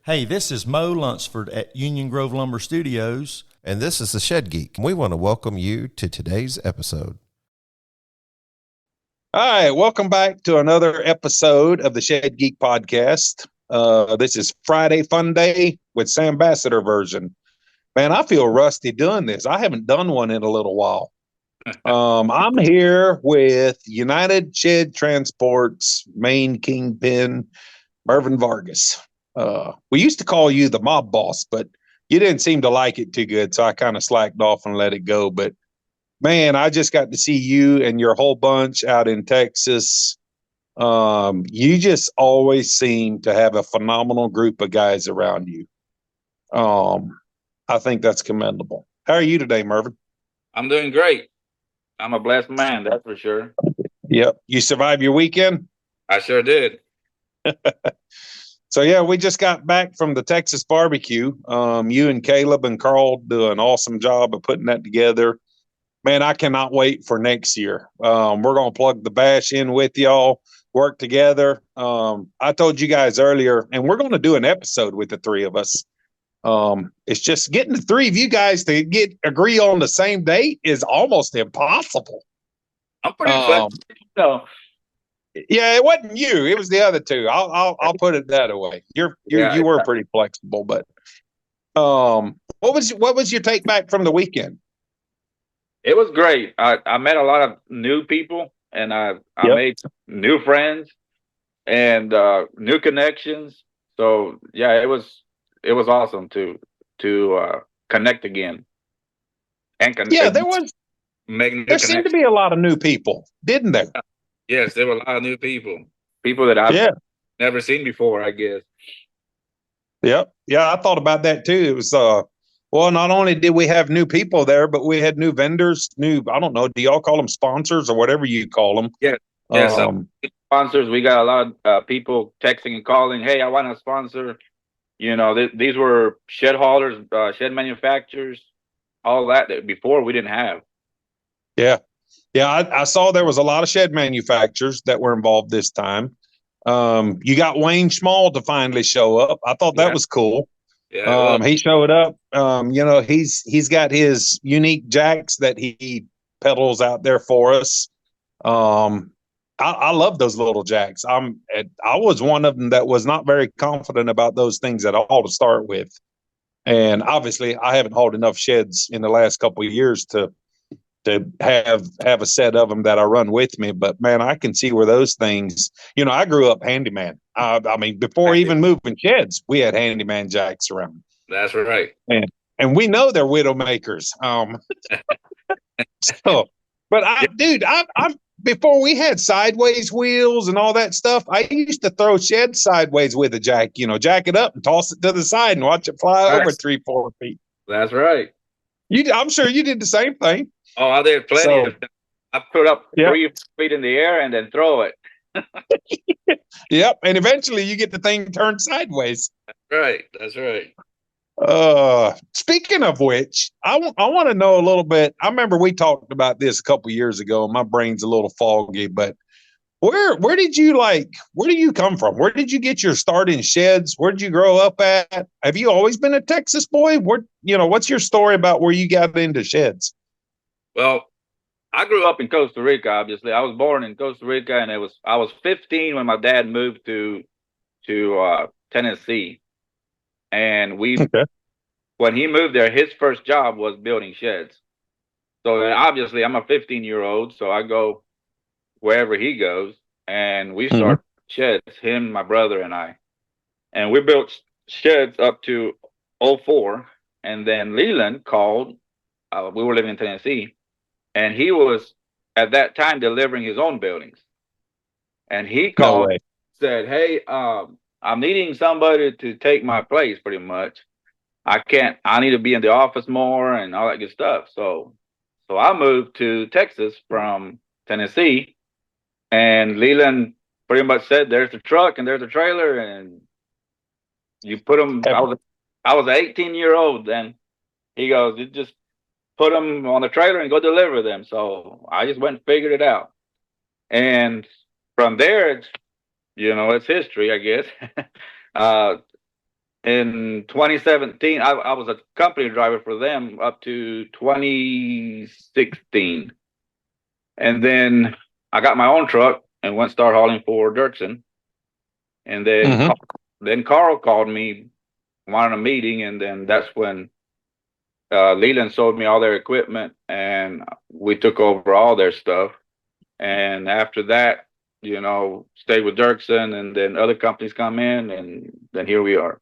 Hey, this is Mo Lunsford at Union Grove Lumber Studios. And this is the Shed Geek. We want to welcome you to today's episode. All right, welcome back to another episode of the Shed Geek podcast. This is Friday Fun Day with Sam Ambassador version. Man, I feel rusty doing this. I haven't done one in a little while. I'm here with United Shed Transport's main kingpin, Mervin Vargas. We used to call you the mob boss, but you didn't seem to like it too good, so I kind of slacked off and let it go. But man, I just got to see you and your whole bunch out in Texas. You just always seem to have a phenomenal group of guys around you. I think that's commendable. How are you today, Mervin? I'm doing great. I'm a blessed man, that's for sure. Yep. You survived your weekend? I sure did. So, yeah, we just got back from the Texas barbecue. You and Caleb and Carl do an awesome job of putting that together. Man, I cannot wait for next year. We're going to plug the bash in with y'all, work together. I told you guys earlier, and we're going to do an episode with the three of us. It's just getting the three of you guys to agree on the same date is almost impossible. I'm pretty flexible. Yeah, it wasn't you. It was the other two. I'll put it that way. You were pretty flexible, but what was your take back from the weekend? It was great. I met a lot of new people, and I made new friends and new connections. So yeah, it was awesome to connect again. And there seemed to be a lot of new people, didn't there? Yes, there were a lot of new people that I've never seen before, I guess. Yep. Yeah, I thought about that too. It was well, not only did we have new people there, but we had new vendors, I don't know, do y'all call them sponsors or whatever you call them? Yeah. Sponsors. We got a lot of people texting and calling, hey, I want to sponsor. You know, these were shed haulers, shed manufacturers, all that before we didn't have. Yeah. Yeah, I saw there was a lot of shed manufacturers that were involved this time. You got Wayne Schmall to finally show up. I thought that was cool. Yeah, he showed up. He's got his unique jacks that he peddles out there for us. I love those little jacks. I was one of them that was not very confident about those things at all to start with, and obviously I haven't hauled enough sheds in the last couple of years to have a set of them that I run with me. But man, I can see where those things, I grew up handyman. I mean, before even moving sheds, we had handyman jacks around. That's right. And we know they're widow makers. Before we had sideways wheels and all that stuff, I used to throw sheds sideways with a jack, jack it up and toss it to the side and watch it fly over 3-4 feet. That's right. I'm sure you did the same thing. Oh, I did plenty of time. I put up 3 feet in the air and then throw it. Yep. And eventually you get the thing turned sideways. That's right. Speaking of which, I want to know a little bit. I remember we talked about this a couple years ago, and my brain's a little foggy, but where do you come from? Where did you get your start in sheds? Where did you grow up at? Have you always been a Texas boy? What's your story about where you got into sheds? Well, I grew up in Costa Rica, obviously. I was born in Costa Rica, and I was 15 when my dad moved to Tennessee. And when he moved there, his first job was building sheds. So obviously I'm a 15-year-old, so I go wherever he goes, and we start sheds, him, my brother, and I. And we built sheds up to 2004, and then Leland called. We were living in Tennessee, and he was at that time delivering his own buildings. And he called, said, hey, I'm needing somebody to take my place pretty much. I need to be in the office more and all that good stuff. So I moved to Texas from Tennessee, and Leland pretty much said, there's the truck and there's the trailer, and you put them. I was an 18-year-old then. He goes, you just put them on the trailer and go deliver them. So I just went and figured it out. And from there, it's history, I guess. in 2017, I was a company driver for them up to 2016. And then I got my own truck and went start hauling for Dirksen. And then Carl called me, wanted a meeting, and then that's when Leland sold me all their equipment, and we took over all their stuff. And after that, stayed with Dirksen, and then other companies come in, and then here we are.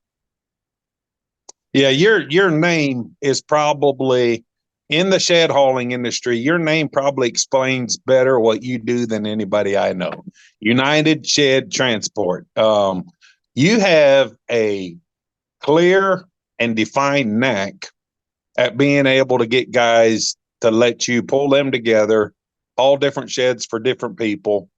Yeah, your name is probably in the shed hauling industry. Your name probably explains better what you do than anybody I know. United Shed Transport. You have a clear and defined knack at being able to get guys to let you pull them together, all different sheds for different people.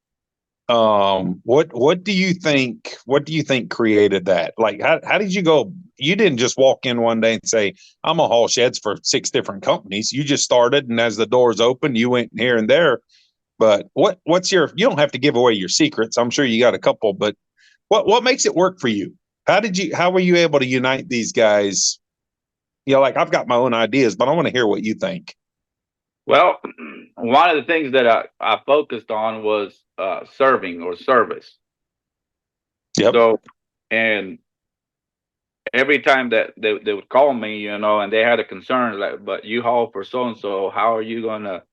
What do you think created that? Like, how did you go? You didn't just walk in one day and say, I'm gonna haul sheds for 6 different companies. You just started, and as the doors opened, you went here and there. But what's you don't have to give away your secrets. I'm sure you got a couple, but what makes it work for you? How were you able to unite these guys? Like, I've got my own ideas, but I want to hear what you think. Well, one of the things that I focused on was serving or service. Yep. So, and every time that they would call me, and they had a concern, like, but you haul for so-and-so, how are you going to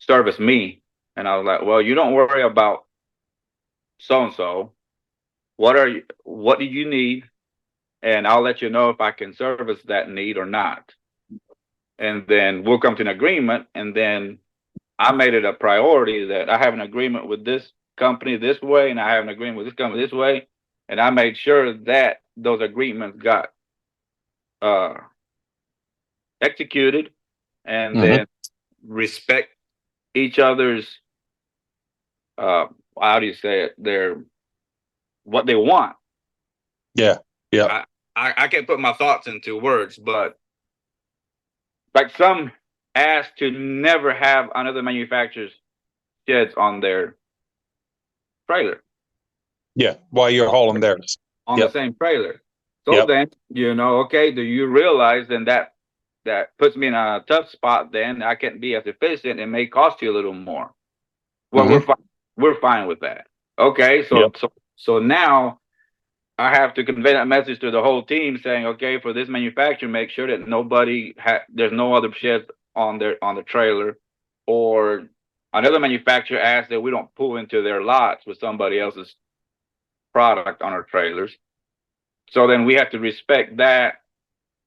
service me? And I was like, well, you don't worry about so-and-so. What do you need? And I'll let you know if I can service that need or not. And then we'll come to an agreement. And then I made it a priority that I have an agreement with this company this way, and I have an agreement with this company this way. And I made sure that those agreements got executed, and then respect each other's, how do you say it? What they want. Yeah. Yeah. I can't put my thoughts into words, but like some ask to never have another manufacturer's sheds on their trailer. Yeah, while you're hauling theirs. On the same trailer. So then, okay, do you realize then that puts me in a tough spot, then I can't be as efficient. It may cost you a little more. Well, we're fine with that. Okay, so now I have to convey that message to the whole team saying, okay, for this manufacturer, make sure that there's no other sheds on the trailer, or another manufacturer asks that we don't pull into their lots with somebody else's product on our trailers. So then we have to respect that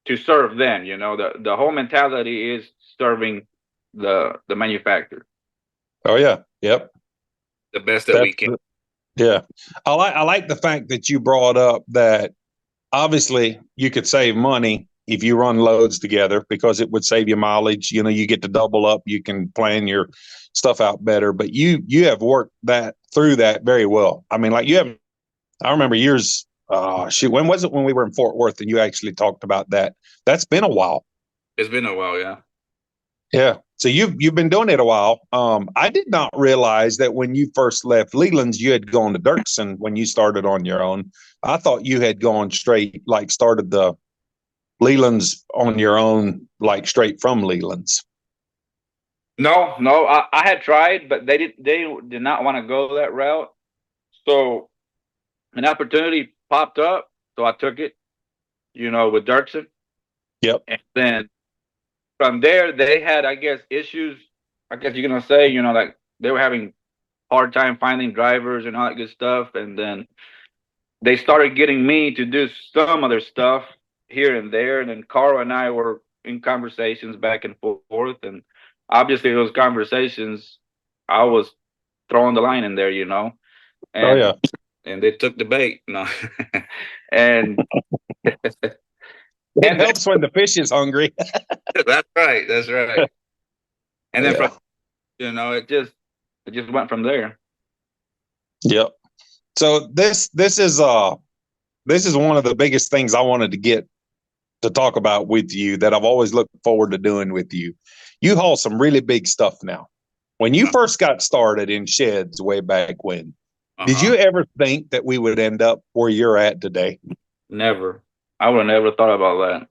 to serve them. The whole mentality is serving the manufacturer. Oh yeah. Yep. The best that we can. Yeah. I like the fact that you brought up that obviously you could save money if you run loads together, because it would save you mileage. You get to double up, you can plan your stuff out better, but you have worked through that very well. I mean, like I remember years, when was it when we were in Fort Worth and you actually talked about that? That's been a while. It's been a while. Yeah. Yeah. So you've been doing it a while. I did not realize that when you first left Leland's, you had gone to Dirksen when you started on your own. I thought you had gone straight, like started the Leland's on your own, like straight from Leland's. No, I had tried, but they did not want to go that route. So an opportunity popped up, so I took it, with Dirksen. Yep. And then from there, they had, I guess, issues. I guess you're going to say, like they were having hard time finding drivers and all that good stuff. And then they started getting me to do some other stuff here and there. And then Carl and I were in conversations back and forth. And obviously those conversations, I was throwing the line in there, And, oh, yeah. And they took the bait. No. And it helps when the fish is hungry. That's right. And then from it just went from there. Yep. So this is one of the biggest things I wanted to get to talk about with you, that I've always looked forward to doing with you. You haul some really big stuff now. When you first got started in sheds way back when, did you ever think that we would end up where you're at today? Never. I would have never thought about that.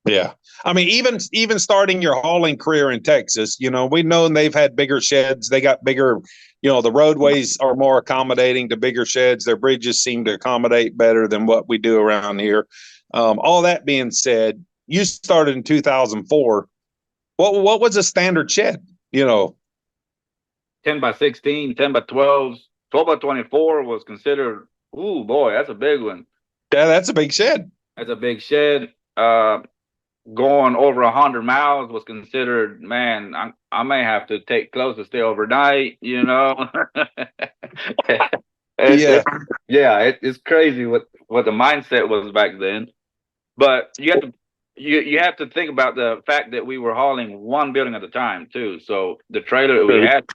Yeah. I mean, even starting your hauling career in Texas, we've known they've had bigger sheds. They got bigger, the roadways are more accommodating to bigger sheds. Their bridges seem to accommodate better than what we do around here. All that being said, you started in 2004. What was a standard shed? 10 by 16, 10 by 12, 12 by 24 was considered, ooh, boy, that's a big one. Yeah, that's a big shed. That's a big shed. Going over 100 miles was considered, man, I may have to take clothes to stay overnight, It's crazy what the mindset was back then. But you have to think about the fact that we were hauling one building at a time too. So the trailer that we had,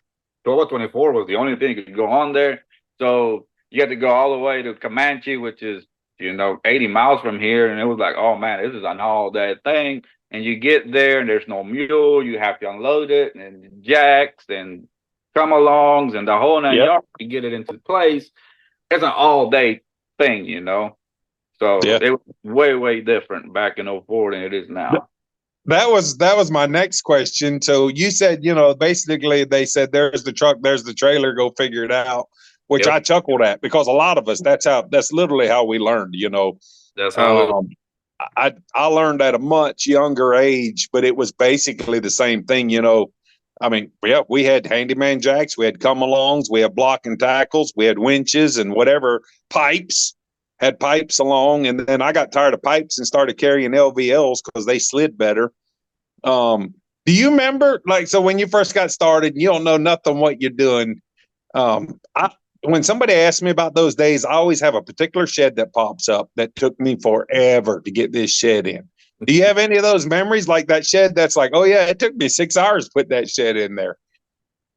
1224 was the only thing that could go on there. So you had to go all the way to Comanche, which is 80 miles from here, and it was like, oh man, this is an all day thing. And you get there and there's no mule, you have to unload it, and jacks and come alongs and the whole 9 yards to get it into place. It's an all day thing, So it was way different back in 04 than it is now. That was my next question. So you said, basically they said, there's the truck, there's the trailer, go figure it out, which I chuckled at, because a lot of us, that's literally how we learned, That's how I learned at a much younger age, but it was basically the same thing, I mean, we had handyman jacks, we had come-alongs, we had block and tackles, we had winches and whatever, had pipes along, and then I got tired of pipes and started carrying LVLs because they slid better. Do you remember, so when you first got started, you don't know nothing what you're doing. When somebody asks me about those days, I always have a particular shed that pops up that took me forever to get this shed in. Do you have any of those memories, like that shed that's like, oh yeah, it took me 6 hours to put that shed in there?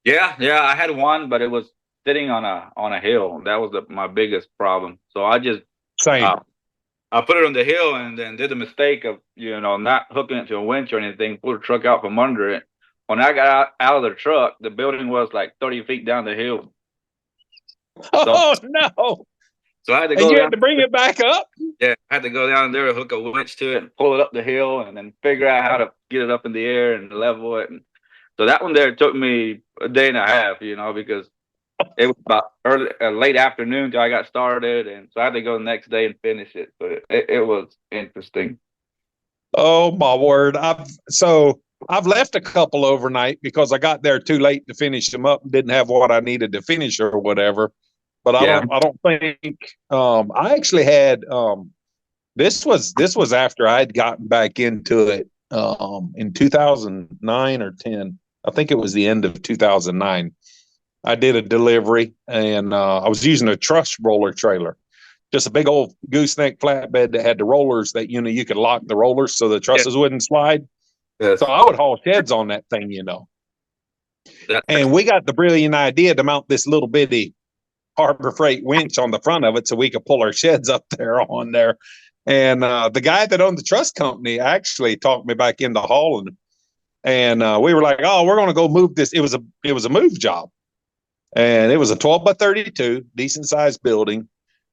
Yeah, I had one, but it was sitting on a hill. That was my biggest problem. So I just I put it on the hill and then did the mistake of not hooking it to a winch or anything. Pulled the truck out from under it. When I got out of the truck, the building was like 30 feet down the hill. Oh no! So I had to go. And you had to bring it back up. Yeah, I had to go down there, hook a winch to it, and pull it up the hill, and then figure out how to get it up in the air and level it. And so that one there took me a day and a half, because it was about late afternoon till I got started, and so I had to go the next day and finish it. But it was interesting. Oh my word! I've left a couple overnight because I got there too late to finish them up and didn't have what I needed to finish or whatever. But I don't think I actually had this was after I'd gotten back into it in 2009 or 10. I think it was the end of 2009. I did a delivery, and I was using a truss roller trailer, just a big old gooseneck flatbed that had the rollers that you could lock the rollers so the trusses wouldn't slide. Yes. So I would haul sheds on that thing, And we got the brilliant idea to mount this little bitty Harbor Freight winch on the front of it so we could pull our sheds up there on there. And the guy that owned the truss company actually talked me back into hauling. And we were like, oh, we're going to go move this. It was a move job. And it was a 12 by 32, decent sized building.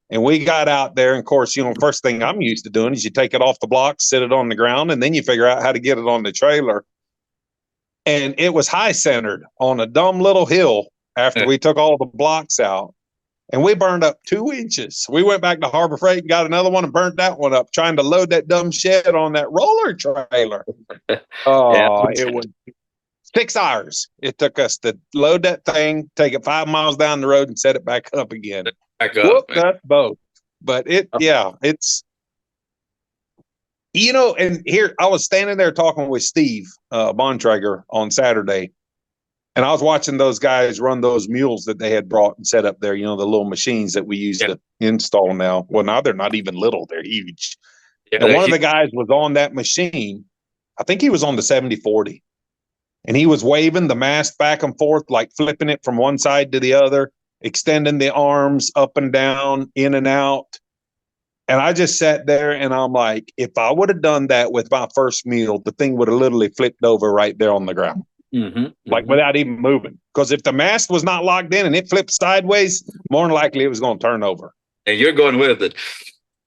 And we got out there, and of course, first thing I'm used to doing is you take it off the blocks, sit it on the ground, and then you figure out how to get it on the trailer. And it was high centered on a dumb little hill after we took all the blocks out. And we burned up 2 inches. We went back to Harbor Freight and got another one and burnt that one up, trying to load that dumb shed on that roller trailer. It was 6 hours. It took us to load that thing, take it 5 miles down the road, and set it back up again. That's both. But it's and here I was standing there talking with Steve Bontrager on Saturday, and I was watching those guys run those mules that they had brought and set up there, the little machines that we use to install now. Well, now they're not even little, they're huge. And one of the guys was on that machine. I think he was on the 7040. And he was waving the mast back and forth, like flipping it from one side to the other, extending the arms up and down, in and out. And I just sat there and I'm like, if I would have done that with my first meal, the thing would have literally flipped over right there on the ground, without even moving. Because if the mast was not locked in and it flipped sideways, more than likely it was going to turn over. And you're going with it.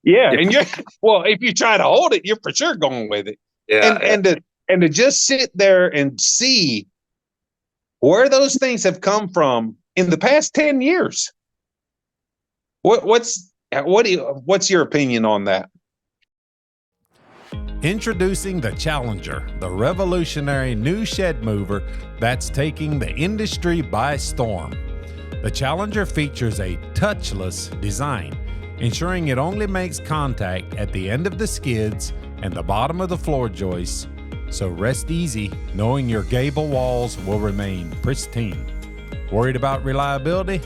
Yeah, and you're well, if you try to hold it, you're for sure going with it. Yeah, And to just sit there and see where those things have come from in the past 10 years. What's your opinion on that? Introducing the Challenger, the revolutionary new shed mover that's taking the industry by storm. The Challenger features a touchless design, ensuring it only makes contact at the end of the skids and the bottom of the floor joists, so rest easy knowing your gable walls will remain pristine. Worried about reliability?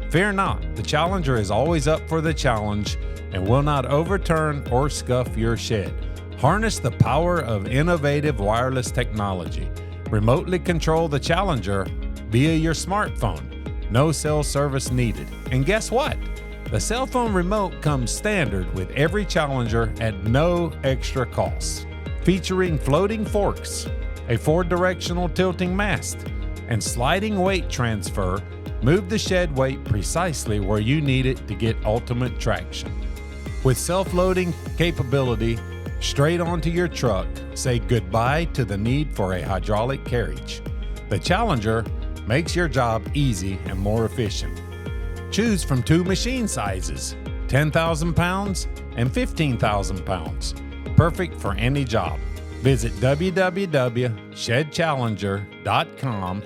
Fear not, the Challenger is always up for the challenge and will not overturn or scuff your shed. Harness the power of innovative wireless technology. Remotely control the Challenger via your smartphone. No cell service needed. And guess what? The cell phone remote comes standard with every Challenger at no extra cost. Featuring floating forks, a 4-directional tilting mast, and sliding weight transfer, move the shed weight precisely where you need it to get ultimate traction. With self-loading capability, straight onto your truck, say goodbye to the need for a hydraulic carriage. The Challenger makes your job easy and more efficient. Choose from 2 machine sizes, 10,000 pounds and 15,000 pounds. Perfect for any job. Visit www.shedchallenger.com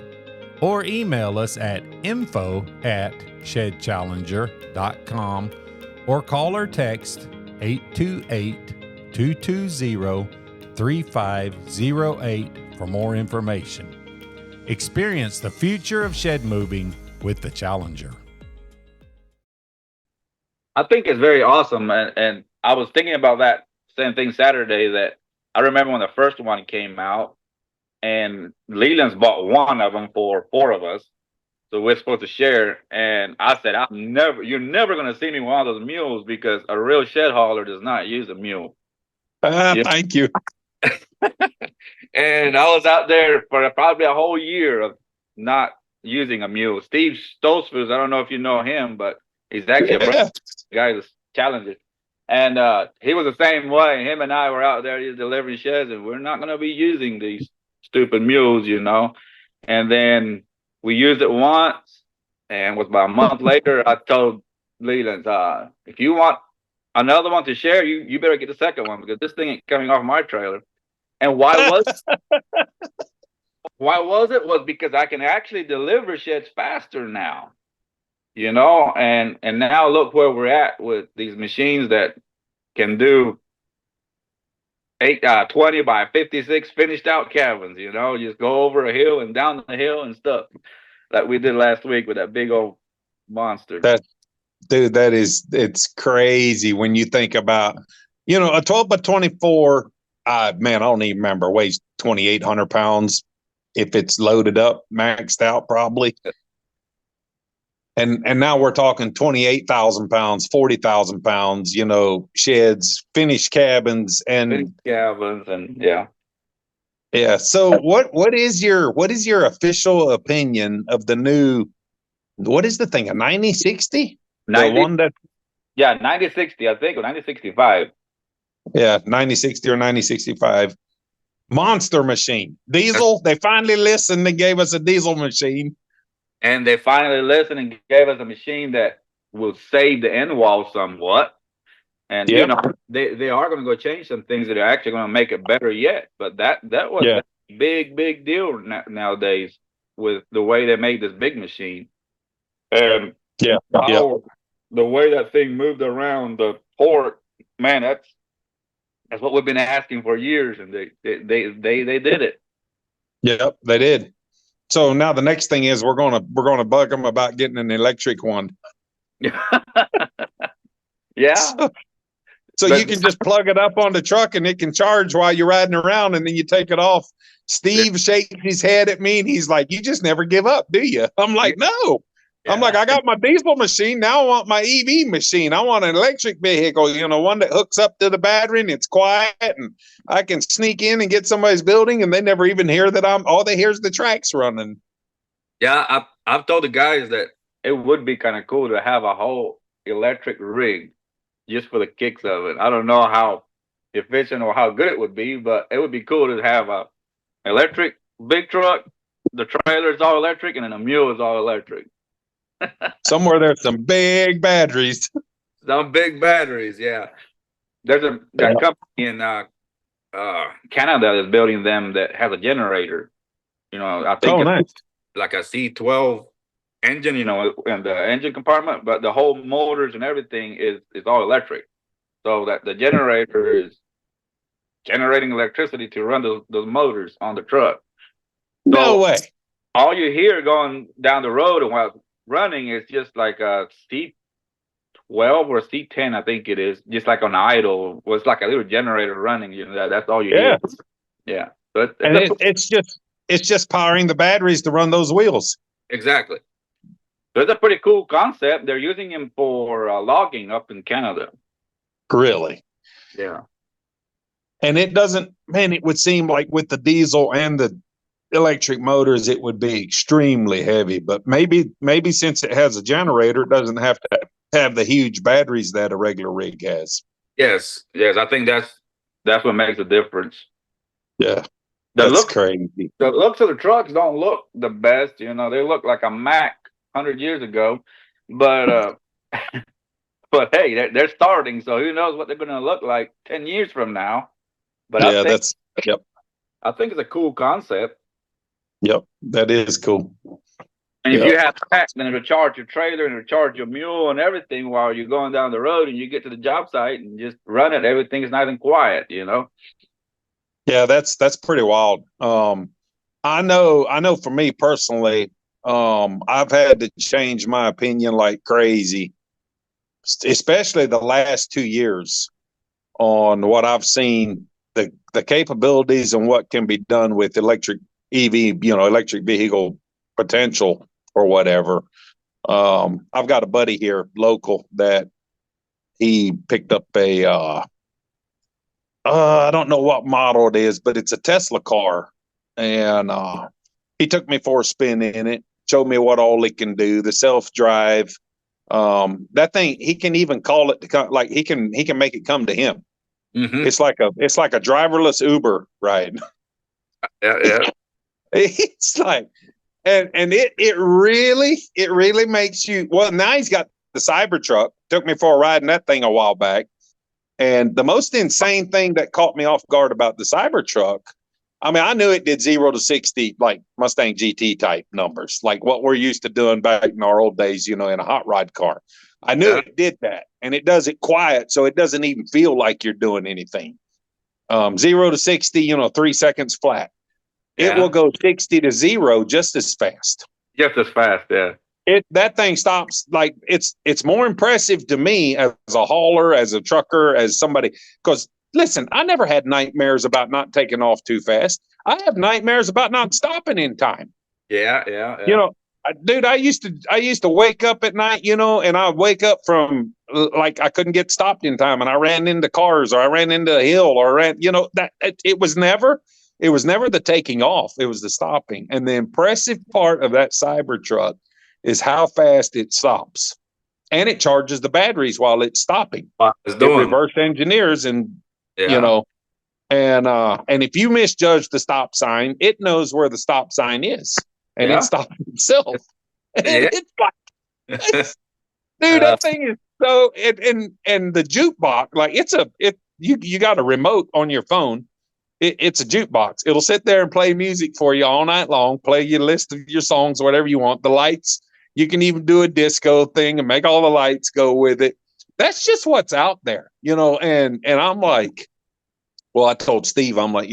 or email us at info@shedchallenger.com or call or text 828-220-3508 for more information. Experience the future of shed moving with the Challenger. I think it's very awesome, and I was thinking about that same thing Saturday. That I remember when the first one came out, and Leland's bought one of them for 4 of us, so we're supposed to share. And I said, you're never going to see me with one of those mules because a real shed hauler does not use a mule. Thank you. And I was out there for probably a whole year of not using a mule. Steve Stoltzfus, I don't know if you know him, but he's actually a guy that's challenging. And he was the same way. Him and I were out there delivering sheds, and we're not going to be using these stupid mules, you know. And then we used it once, and was about a month later, I told Leland, if you want another one to share, you better get the second one because this thing ain't coming off my trailer. And why was it? Was because I can actually deliver sheds faster now, you know. And now look where we're at with these machines that can do 20 by 56 finished out cabins, you know, just go over a hill and down the hill and stuff like we did last week with that big old monster. It's crazy when you think about, you know, a 12 by 24. Man, I don't even remember. Weighs 2,800 pounds if it's loaded up, maxed out, probably. And now we're talking 28,000 pounds, 40,000 pounds. You know, sheds, finished cabins, and yeah. So what is your official opinion of the new? What is the thing? A 9060? 9060, I think, or 9065. Yeah, 9060 or 9065. Monster machine. Diesel. They finally listened. They gave us a diesel machine. And they finally listened and gave us a machine that will save the end wall somewhat. And, you know, they are going to go change some things that are actually going to make it better yet. But that was a big deal nowadays with the way they made this big machine. And the way that thing moved around the port, man, that's what we've been asking for years, and they did it. Yep, they did. So now the next thing is we're gonna bug them about getting an electric one. Yeah. So you can just plug it up on the truck and it can charge while you're riding around, and then you take it off. Steve shakes his head at me and he's like, "You just never give up, do you?" I'm like, "No." Yeah. I'm like, I got my diesel machine. Now I want my EV machine. I want an electric vehicle, you know, one that hooks up to the battery and it's quiet and I can sneak in and get somebody's building and they never even hear that all they hear is the tracks running. Yeah, I've told the guys that it would be kind of cool to have a whole electric rig, just for the kicks of it. I don't know how efficient or how good it would be, but it would be cool to have a electric big truck. The trailer is all electric, and then the mule is all electric. Somewhere there's some big batteries. Some big batteries, yeah. There's a company in Canada that's building them that has a generator. I think it's like a C12 engine, in the engine compartment, but the whole motors and everything is all electric. So that the generator is generating electricity to run those motors on the truck. No way. All you hear going down the road and while running is just like a C12 or C10, I think it is, just like on idle. Well, it's like a little generator running. That's all you hear. Yeah. But it's just powering the batteries to run those wheels. Exactly. So it's a pretty cool concept. They're using them for logging up in Canada. Really? Yeah. And it would seem like with the diesel and the electric motors, it would be extremely heavy. But maybe since it has a generator, it doesn't have to have the huge batteries that a regular rig has. Yes. I think that's what makes the difference. Yeah. That's crazy. The looks of the trucks don't look the best. They look like a Mack 100 years ago. But but hey, they're starting, so who knows what they're going to look like 10 years from now. But I think it's a cool concept. Yep, that is cool. And if you have that, then it'll charge your trailer and it'll charge your mule and everything while you're going down the road, and you get to the job site and just run it. Everything is nice and quiet, Yeah, that's pretty wild. I know for me personally, I've had to change my opinion like crazy, especially the last 2 years, on what I've seen, the capabilities and what can be done with electric EV, electric vehicle potential or whatever. I've got a buddy here local that he picked up a I don't know what model it is, but it's a Tesla car, and he took me for a spin in it, showed me what all it can do, the self-drive. That thing, he can even call it to come, like he can make it come to him. Mm-hmm. It's like a driverless Uber ride. Yeah. It's like, and it really makes you. Well, now he's got the Cybertruck. Took me for a ride in that thing a while back, and the most insane thing that caught me off guard about the Cybertruck, I mean, I knew it did 0 to 60 like Mustang GT type numbers, like what we're used to doing back in our old days, in a hot rod car. I knew it did that, and it does it quiet, so it doesn't even feel like you're doing anything. 0 to 60, 3 seconds flat. It will go 60 to 0 just as fast. Just as fast, yeah. That thing stops. Like it's more impressive to me as a hauler, as a trucker, as somebody. Because listen, I never had nightmares about not taking off too fast. I have nightmares about not stopping in time. Yeah. Dude, I used to wake up at night, and I would wake up from like I couldn't get stopped in time, and I ran into cars, or I ran into a hill, or that it was never the taking off. It was the stopping. And the impressive part of that Cybertruck is how fast it stops, and it charges the batteries while it's stopping. It reverse engineers, and and if you misjudge the stop sign, it knows where the stop sign is, and it stops itself. It's like, dude, that thing is so. And the jukebox, like you got a remote on your phone. It's a jukebox. It'll sit there and play music for you all night long, play your list of your songs, whatever you want. The lights, you can even do a disco thing and make all the lights go with it. That's just what's out there, and I'm like, well, I told Steve, I'm like,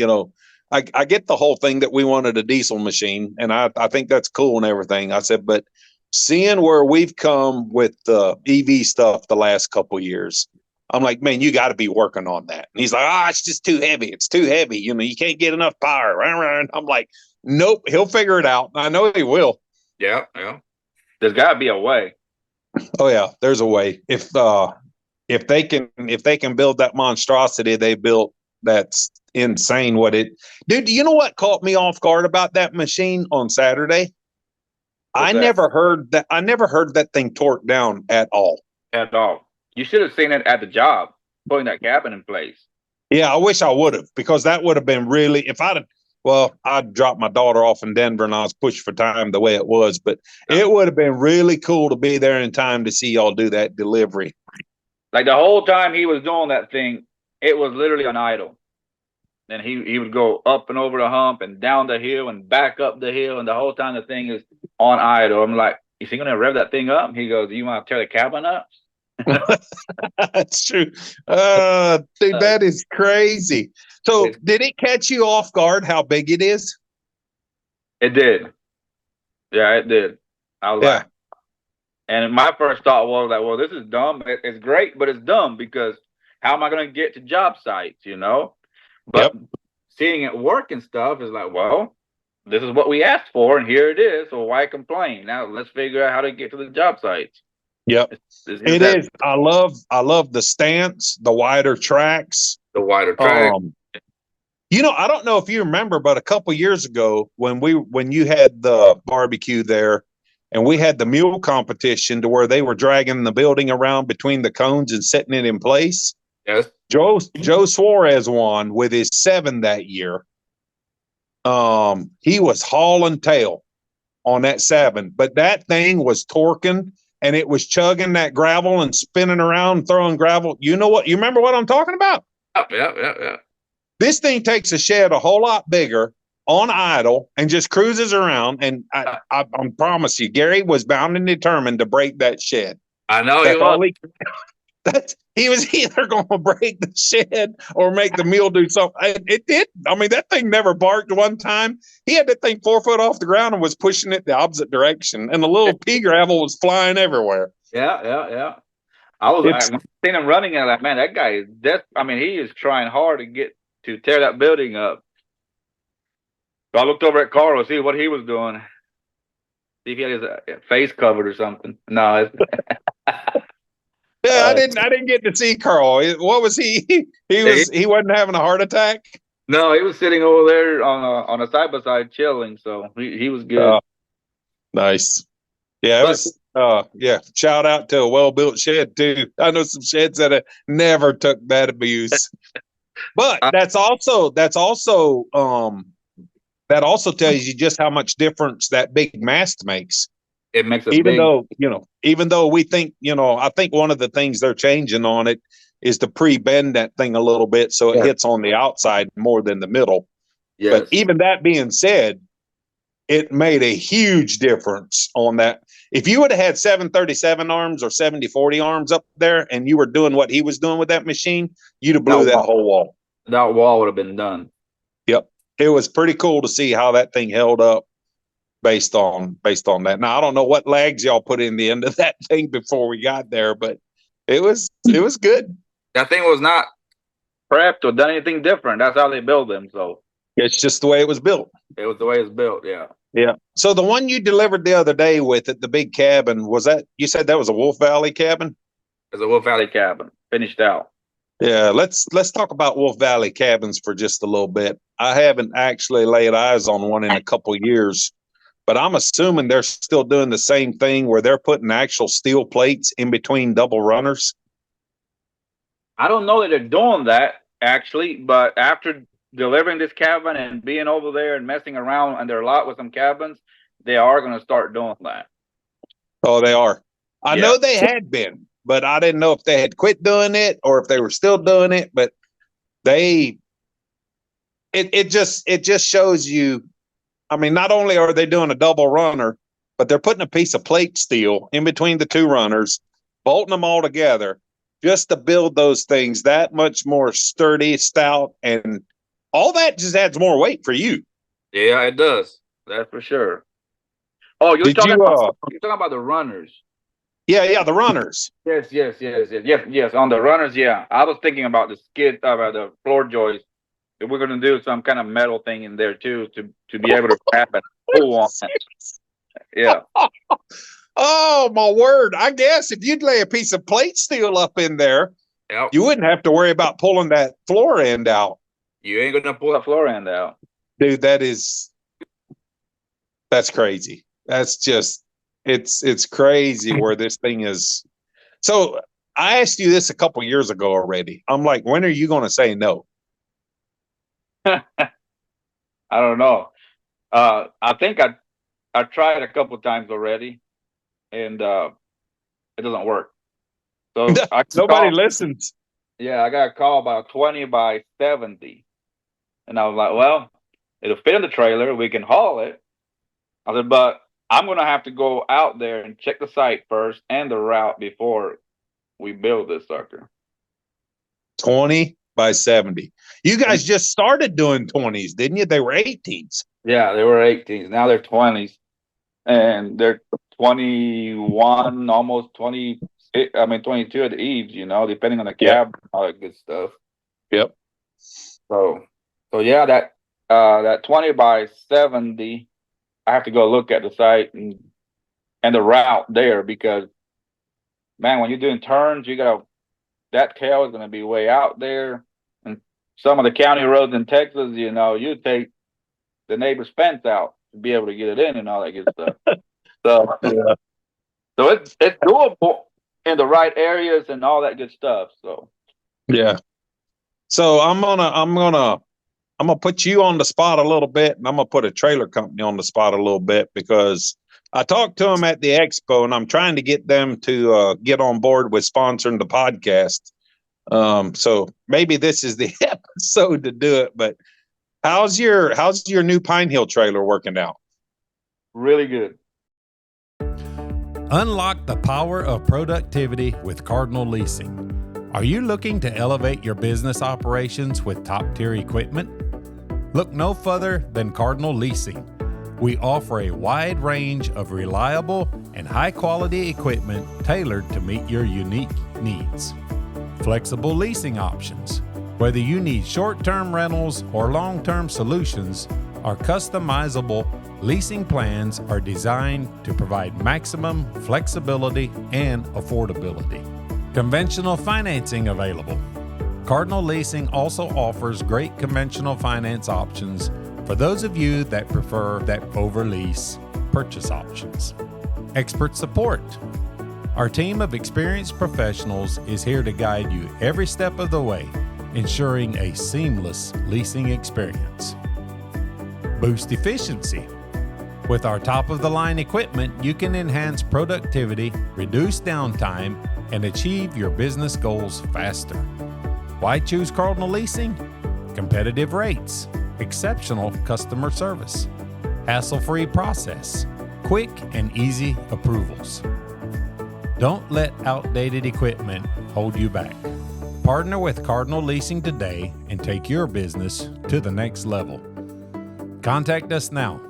I get the whole thing that we wanted a diesel machine, and I think that's cool and everything. I said, but seeing where we've come with the EV stuff the last couple of years, I'm like, man, you got to be working on that. And he's like, it's just too heavy. It's too heavy. You can't get enough power. I'm like, nope, he'll figure it out. I know he will. Yeah. There's got to be a way. Oh yeah, there's a way. If they can build that monstrosity they built, that's insane. Dude, you know what caught me off guard about that machine on Saturday? I never heard that thing torque down at all. You should have seen it at the job, putting that cabin in place. Yeah, I wish I would have, because that would have been really, if I'd dropped my daughter off in Denver and I was pushed for time the way it was, but it would have been really cool to be there in time to see y'all do that delivery. Like the whole time he was doing that thing, it was literally on idle. And he would go up and over the hump and down the hill and back up the hill, and the whole time the thing is on idle. I'm like, is he going to rev that thing up? He goes, do you want to tear the cabin up? That's true. Dude, that is crazy. So did it catch you off guard how big it is? It did. Yeah, it did. I was like, and my first thought was like, well, this is dumb. It's great, but it's dumb, because how am I going to get to job sites, you know? But seeing it work and stuff is like, well, this is what we asked for, and here it is. So why complain? Now let's figure out how to get to the job sites. Yep. It is. I love the stance, the wider tracks. The wider track. You know, I don't know if you remember, but a couple years ago when you had the barbecue there and we had the mule competition to where they were dragging the building around between the cones and setting it in place. Yes. Joe Suarez won with his 7 that year. He was hauling tail on that 7, but that thing was torquing. And it was chugging that gravel and spinning around, throwing gravel. You know what? You remember what I'm talking about? Yeah. This thing takes a shed a whole lot bigger on idle and just cruises around. And I promise you, Gary was bound and determined to break that shed. I know he was. He was either going to break the shed or make the mule do something. It did. I mean, that thing never barked one time. He had that thing 4 foot off the ground and was pushing it the opposite direction, and the little pea gravel was flying everywhere. Yeah. I seen him running, and like, man, that guy is he is trying hard to tear that building up. So I looked over at Carl to see what he was doing. See if he had his face covered or something. No, yeah, I didn't get to see Carl. What was he? He wasn't having a heart attack. No, he was sitting over there on a side by side chilling. So he was good. Nice. Yeah, it was. Shout out to a well built shed too. I know some sheds that have never took that abuse. But that also tells you just how much difference that big mast makes. It makes even though we think, I think one of the things they're changing on it is to pre-bend that thing a little bit so it hits on the outside more than the middle. Yes. But even that being said, it made a huge difference on that. If you would have had 737 arms or 70-40 arms up there and you were doing what he was doing with that machine, you'd have blew that whole wall. That wall would have been done. Yep. It was pretty cool to see how that thing held up based on that. Now, I don't know what lags y'all put in the end of that thing before we got there, but it was good. That thing was not prepped or done anything different. That's how they build them. So it's just the way it was built. It was the way it's built. Yeah. Yeah. So the one you delivered the other day with it, the big cabin, you said that was a Wolf Valley cabin? It's a Wolf Valley cabin, finished out. Yeah. Let's talk about Wolf Valley cabins for just a little bit. I haven't actually laid eyes on one in a couple of years, but I'm assuming they're still doing the same thing where they're putting actual steel plates in between double runners. I don't know that they're doing that actually, but after delivering this cabin and being over there and messing around under a lot with some cabins, they are going to start doing that. Oh, they are. I know they had been, but I didn't know if they had quit doing it or if they were still doing it. But it just shows you. I mean, not only are they doing a double runner, but they're putting a piece of plate steel in between the two runners, bolting them all together just to build those things that much more sturdy, stout, and all that just adds more weight for you. Yeah, it does. That's for sure. Oh, you're talking about the runners. Yeah, the runners. Yes. On the runners, yeah. I was thinking about the skid, about the floor joist. We're going to do some kind of metal thing in there too to be able to wrap and pull on it. Yeah. Oh, my word. I guess if you'd lay a piece of plate steel up in there, you wouldn't have to worry about pulling that floor end out. You ain't going to pull that floor end out. Dude, that's crazy. That's just, it's crazy where this thing is. So I asked you this a couple years ago already. I'm like, when are you going to say no? I don't know. I think I tried a couple times already, and it doesn't work. So Nobody listens. Yeah, I got a call about 20 by 70. And I was like, well, it'll fit in the trailer. We can haul it. I said, but I'm going to have to go out there and check the site first and the route before we build this sucker. 20 by 70. You guys just started doing 20s, didn't you? They were 18s. Yeah, they were 18s. Now they're 20s. And they're 21, almost 20. 22 at the eaves, depending on the cab, all that good stuff. Yep. So yeah, that 20 by 70, I have to go look at the site and the route there because, man, when you're doing turns, that tail is going to be way out there. And some of the county roads in Texas, you take the neighbor's fence out to be able to get it in and all that good stuff. So it's doable in the right areas and all that good stuff. So yeah. So I'm gonna put you on the spot a little bit, and I'm gonna put a trailer company on the spot a little bit because I talked to them at the expo, and I'm trying to get them to get on board with sponsoring the podcast. So maybe this is the episode to do it. But how's your new Pine Hill trailer working out? Really good. Unlock the power of productivity with Cardinal Leasing. Are you looking to elevate your business operations with top-tier equipment? Look no further than Cardinal Leasing. We offer a wide range of reliable and high-quality equipment tailored to meet your unique needs. Flexible leasing options. Whether you need short-term rentals or long-term solutions, our customizable leasing plans are designed to provide maximum flexibility and affordability. Conventional financing available. Cardinal Leasing also offers great conventional finance options for those of you that prefer that over-lease purchase options. Expert support. Our team of experienced professionals is here to guide you every step of the way, ensuring a seamless leasing experience. Boost efficiency. With our top-of-the-line equipment, you can enhance productivity, reduce downtime, and achieve your business goals faster. Why choose Cardinal Leasing? Competitive rates, exceptional customer service, hassle-free process, quick and easy approvals. Don't let outdated equipment hold you back. Partner with Cardinal Leasing today and take your business to the next level. Contact us now.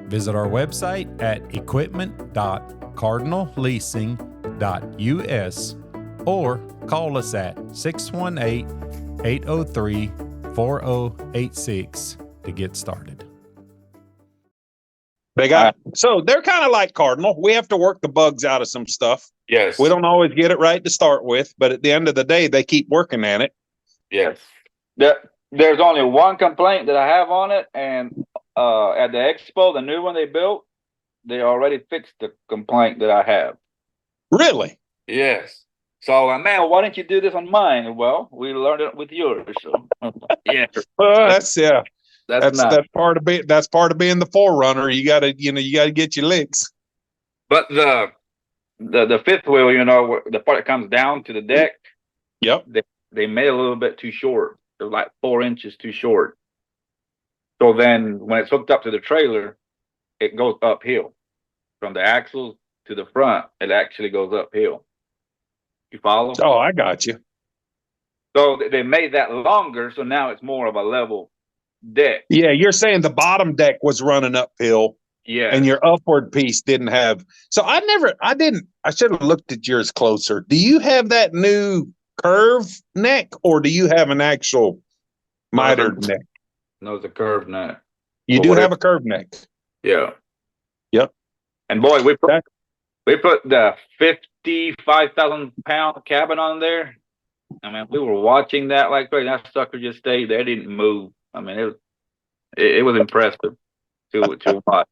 Visit our website at equipment.cardinalleasing.us or call us at 618-803-4086 to get started. So they're kind of like Cardinal. We have to work the bugs out of some stuff. Yes. We don't always get it right to start with, but at the end of the day, they keep working at it. Yes. There's only one complaint that I have on it, and at the expo, the new one they built, they already fixed the complaint that I have. Really? Yes. So, man, why didn't you do this on mine? Well, we learned it with yours. So, yeah. That's part of being the forerunner. You gotta get your licks. But the fifth wheel, the part that comes down to the deck. Yep. They made it a little bit too short. It was like 4 inches too short. So then when it's hooked up to the trailer, it goes uphill. From the axles to the front, it actually goes uphill. You follow? Oh, I got you. So they made that longer, so now it's more of a level deck. Yeah, you're saying the bottom deck was running uphill. Yeah. And your upward piece didn't have. So I should have looked at yours closer. Do you have that new curve neck or do you have an actual mitered neck? No, it's a curved neck. You do have a curved neck. Yeah. Yep. And boy, we put the 55,000-pound cabin on there. I mean, we were watching that like crazy. That sucker just stayed there, didn't move. I mean, it was impressive to watch.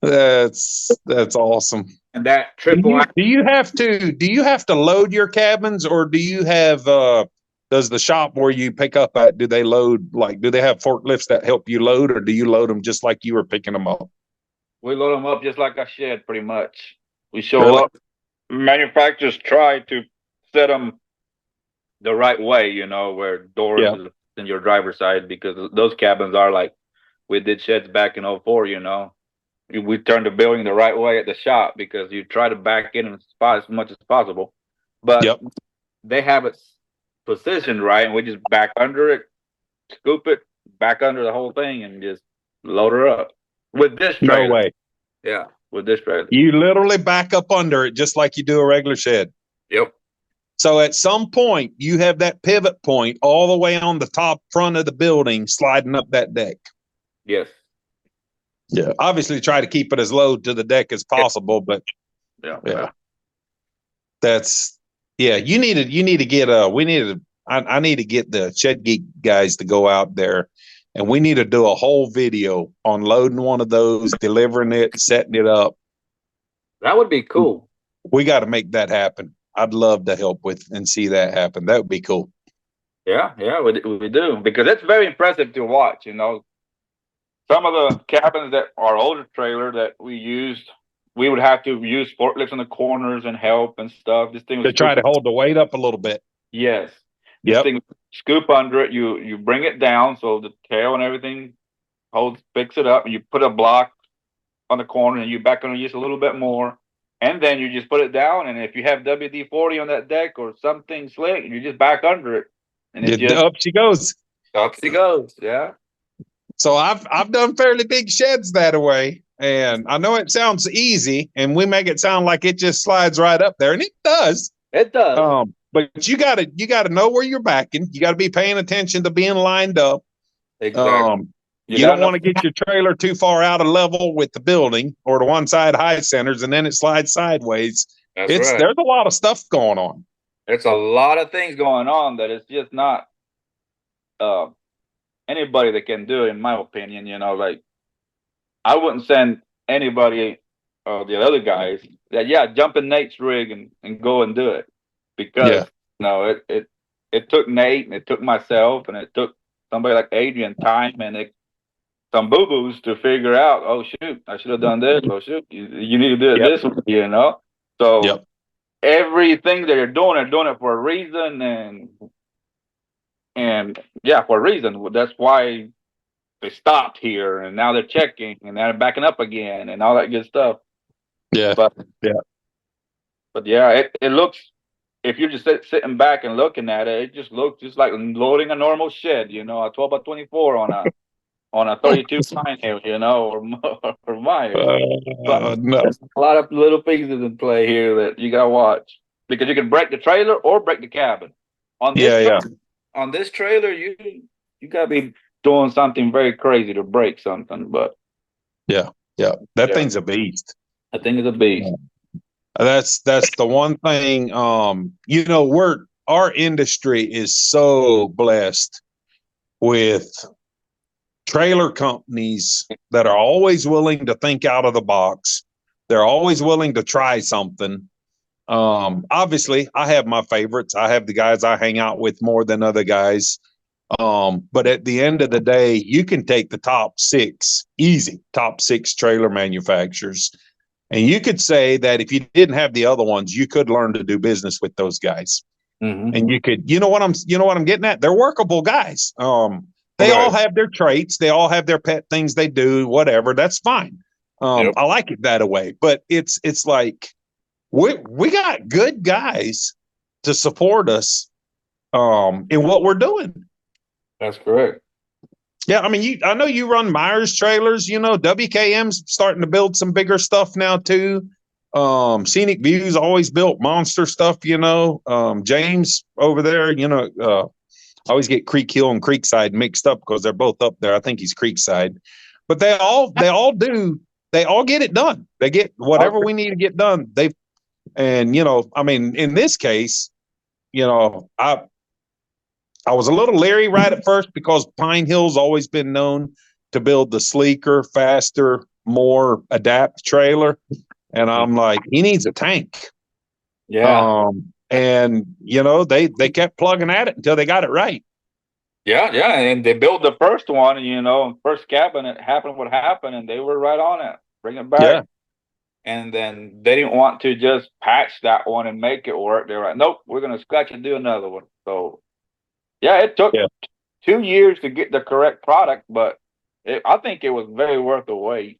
That's awesome. And that triple Do you have to load your cabins, or do you have does the shop where you pick up at, do they load, like, do they have forklifts that help you load, or do you load them just like you were picking them up? we load them up just like a shed, pretty much. We show up. Manufacturers try to set them the right way, where doors is in your driver's side, because those cabins are like we did sheds back in 04, We turned the building the right way at the shop because you try to back in and spot as much as possible. But they have it positioned right, and we just back under it, scoop it, back under the whole thing, and just load her up. With this trailer. No way. Yeah, with this trailer. You literally back up under it just like you do a regular shed. Yep. So at some point, you have that pivot point all the way on the top front of the building sliding up that deck. Yes. Yeah. Obviously, try to keep it as low to the deck as possible, but yeah. That's you need to get I need to get the Shed Geek guys to go out there, and we need to do a whole video on loading one of those, delivering it, setting it up. That would be cool. We got to make that happen. I'd love to help with and see that happen. That would be cool. Yeah, we do, because it's very impressive to watch. Some of the cabins that are older trailer that we used, we would have to use forklifts in the corners and help and stuff. This thing was to try to hold the weight up a little bit. Yes. This thing, scoop under it. You bring it down so the tail and everything picks it up, and you put a block on the corner, and you back on it just a little bit more, and then you just put it down. And if you have WD-40 on that deck or something slick, you just back under it, and up she goes. Up she goes. Yeah. So I've done fairly big sheds that way, and I know it sounds easy, and we make it sound like it just slides right up there, and it does. It does. But you gotta know where you're backing. You got to be paying attention to being lined up. Exactly. You don't want to get your trailer too far out of level with the building or to one side high centers, and then it slides sideways. There's a lot of stuff going on. There's a lot of things going on that it's just not anybody that can do it, in my opinion. Like, I wouldn't send anybody, the other guys, that jump in Nate's rig and go and do it, because it took Nate, and it took myself, and it took somebody like Adrian time and some boo-boos to figure out, oh shoot, I should have done this. Oh shoot, you need to do it this way, So everything that they're doing it for a reason, and for a reason. That's why they stopped here, and now they're checking, and now they're backing up again, and all that good stuff. Yeah. But it looks, if you're just sitting back and looking at it, it just looks just like loading a normal shed, a 12 by 24 on a 32 pine hill, or mine. No. There's a lot of little pieces in play here that you gotta watch, because you can break the trailer or break the cabin. On this trailer, you gotta be doing something very crazy to break something. But that thing's a beast. That thing is a beast. That's the one thing. Our industry is so blessed with trailer companies that are always willing to think out of the box. They're always willing to try something. Obviously, I have my favorites. I have the guys I hang out with more than other guys. But at the end of the day, you can take the top six trailer manufacturers, and you could say that if you didn't have the other ones, you could learn to do business with those guys. Mm-hmm. And you could, you know what I'm getting at? They're workable guys. They all have their traits. They all have their pet things they do, whatever. That's fine. I like it that way. But it's like we got good guys to support us in what we're doing. That's correct. Yeah, I mean, I know you run Myers trailers. WKM's starting to build some bigger stuff now too. Scenic Views always built monster stuff. James over there. I always get Creek Hill and Creekside mixed up because they're both up there. I think he's Creekside, but they all get it done. They get whatever we need to get done. In this case, I was a little leery right at first because Pine Hill's always been known to build the sleeker, faster, more adapt trailer, and I'm like, he needs a tank. Yeah. And they kept plugging at it until they got it right. Yeah, yeah, and they built the first one, first cabin. It happened what happened, and they were right on it. Bring it back. Yeah. And then they didn't want to just patch that one and make it work. They're like, nope, we're going to scratch and do another one. So, yeah, it took 2 years to get the correct product, but I think it was very worth the wait.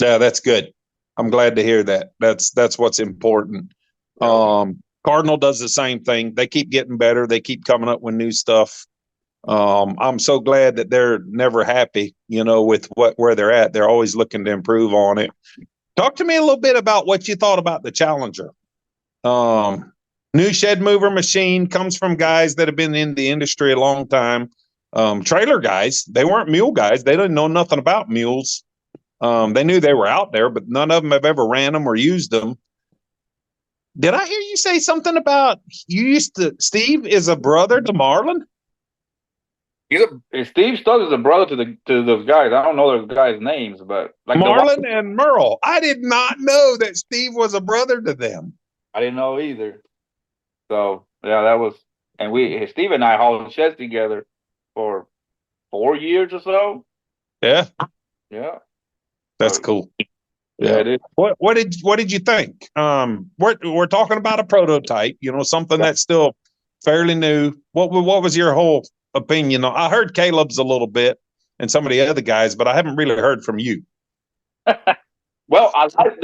Yeah, that's good. I'm glad to hear that. That's what's important. Cardinal does the same thing. They keep getting better. They keep coming up with new stuff. I'm so glad that they're never happy, with where they're at. They're always looking to improve on it. Talk to me a little bit about what you thought about the Challenger. New shed mover machine, comes from guys that have been in the industry a long time. Trailer guys. They weren't mule guys. They didn't know nothing about mules. They knew they were out there, but none of them have ever ran them or used them. Did I hear you say something about Steve is a brother to Marlon? Steve Stokes is a brother to those guys. I don't know those guys' names, but like Marlon and Merle. I did not know that Steve was a brother to them. I didn't know either. So yeah, that was, and Steve and I hauled sheds together for 4 years or so. Yeah. Yeah. That's cool. Yeah, it is. What did you think? We're talking about a prototype, something that's still fairly new. What was your whole opinion? I heard Caleb's a little bit and some of the other guys, but I haven't really heard from you. Well, I like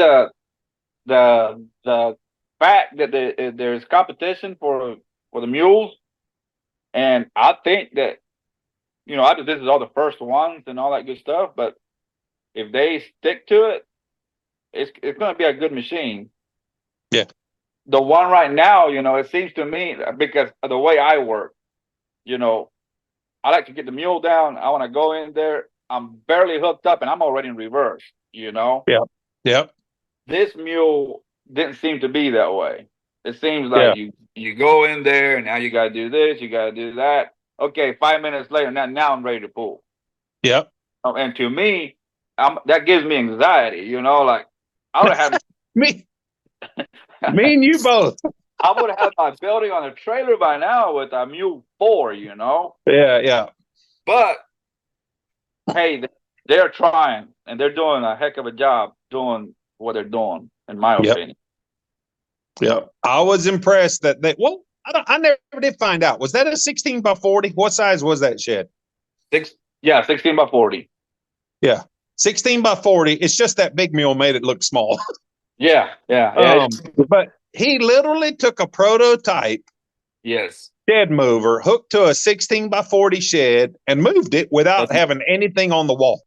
the fact that there's competition for the mules, and I think that this is all the first ones and all that good stuff, but if they stick to it, it's going to be a good machine. Yeah. The one right now, it seems to me, because of the way I work, I like to get the mule down. I want to go in there. I'm barely hooked up and I'm already in reverse, Yeah. Yeah. This mule didn't seem to be that way. It seems like you go in there and now you got to do this, you got to do that. Okay, 5 minutes later, now I'm ready to pull. Yep. And to me, that gives me anxiety, like I would have me and you both. I would have my building on a trailer by now with a Mule 4, Yeah. But hey, they're trying and they're doing a heck of a job doing what they're doing, in my opinion. Yeah, I was impressed that I never did find out. Was that a 16x40? What size was that shed? 16x40. Yeah, 16x40. It's just that big mule made it look small. Yeah. But he literally took a prototype shed mover, hooked to a 16x40 shed, and moved it without having anything on the wall.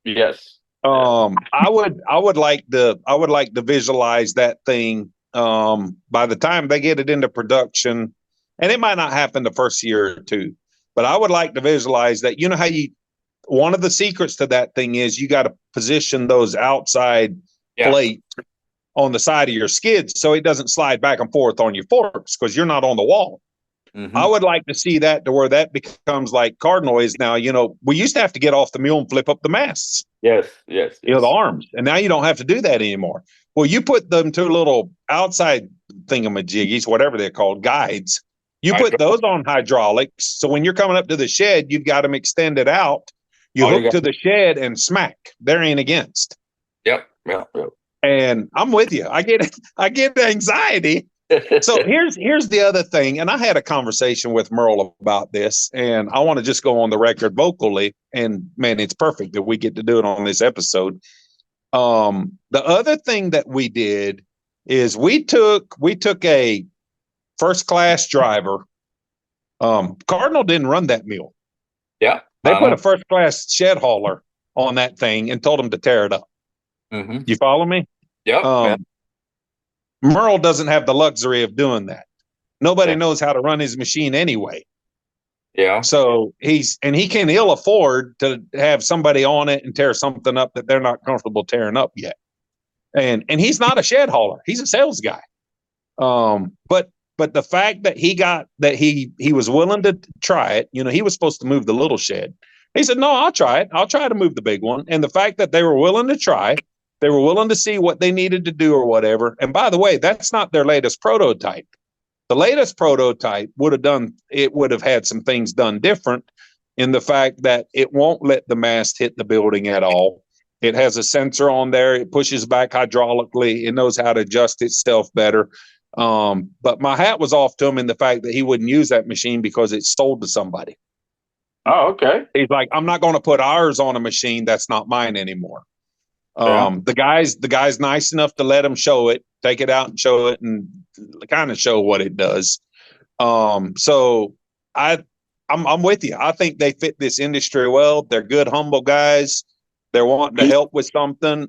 Yes. I would like to visualize that thing by the time they get it into production, and it might not happen the first year or two, but I would like to visualize that. You know how one of the secrets to that thing is you got to position those outside plates on the side of your skids so it doesn't slide back and forth on your forks because you're not on the wall. Mm-hmm. I would like to see that to where that becomes like Cardinal is now. We used to have to get off the mule and flip up the masts. Yes. The arms. And now you don't have to do that anymore. Well, you put them two little outside thingamajiggies, whatever they're called, guides. You put those on hydraulics. So when you're coming up to the shed, you've got them extended out. You hook to the shed and smack. There ain't against. Yep. And I'm with you. I get anxiety. So here's the other thing. And I had a conversation with Merle about this, and I want to just go on the record vocally. And man, it's perfect that we get to do it on this episode. The other thing that we did is we took a first class driver. Cardinal didn't run that mule. Yeah. They put a first class shed hauler on that thing and told him to tear it up. Mm-hmm. You follow me? Yeah. Merle doesn't have the luxury of doing that. Nobody knows how to run his machine anyway. Yeah. So he can ill afford to have somebody on it and tear something up that they're not comfortable tearing up yet. And he's not a shed hauler. He's a sales guy. But the fact that he was willing to try it, he was supposed to move the little shed. He said, no, I'll try it. I'll try to move the big one. And the fact that they were willing to try, they were willing to see what they needed to do or whatever. And by the way, that's not their latest prototype. The latest prototype would have had some things done different in the fact that it won't let the mast hit the building at all. It has a sensor on there. It pushes back hydraulically. It knows how to adjust itself better. But my hat was off to him in the fact that he wouldn't use that machine because it's sold to somebody. Oh, okay. He's like, I'm not going to put ours on a machine that's not mine anymore. Yeah. The guy's nice enough to let him show it, take it out and show it, and kind of show what it does. So I'm with you. I think they fit this industry well. They're good, humble guys. They're wanting to help with something.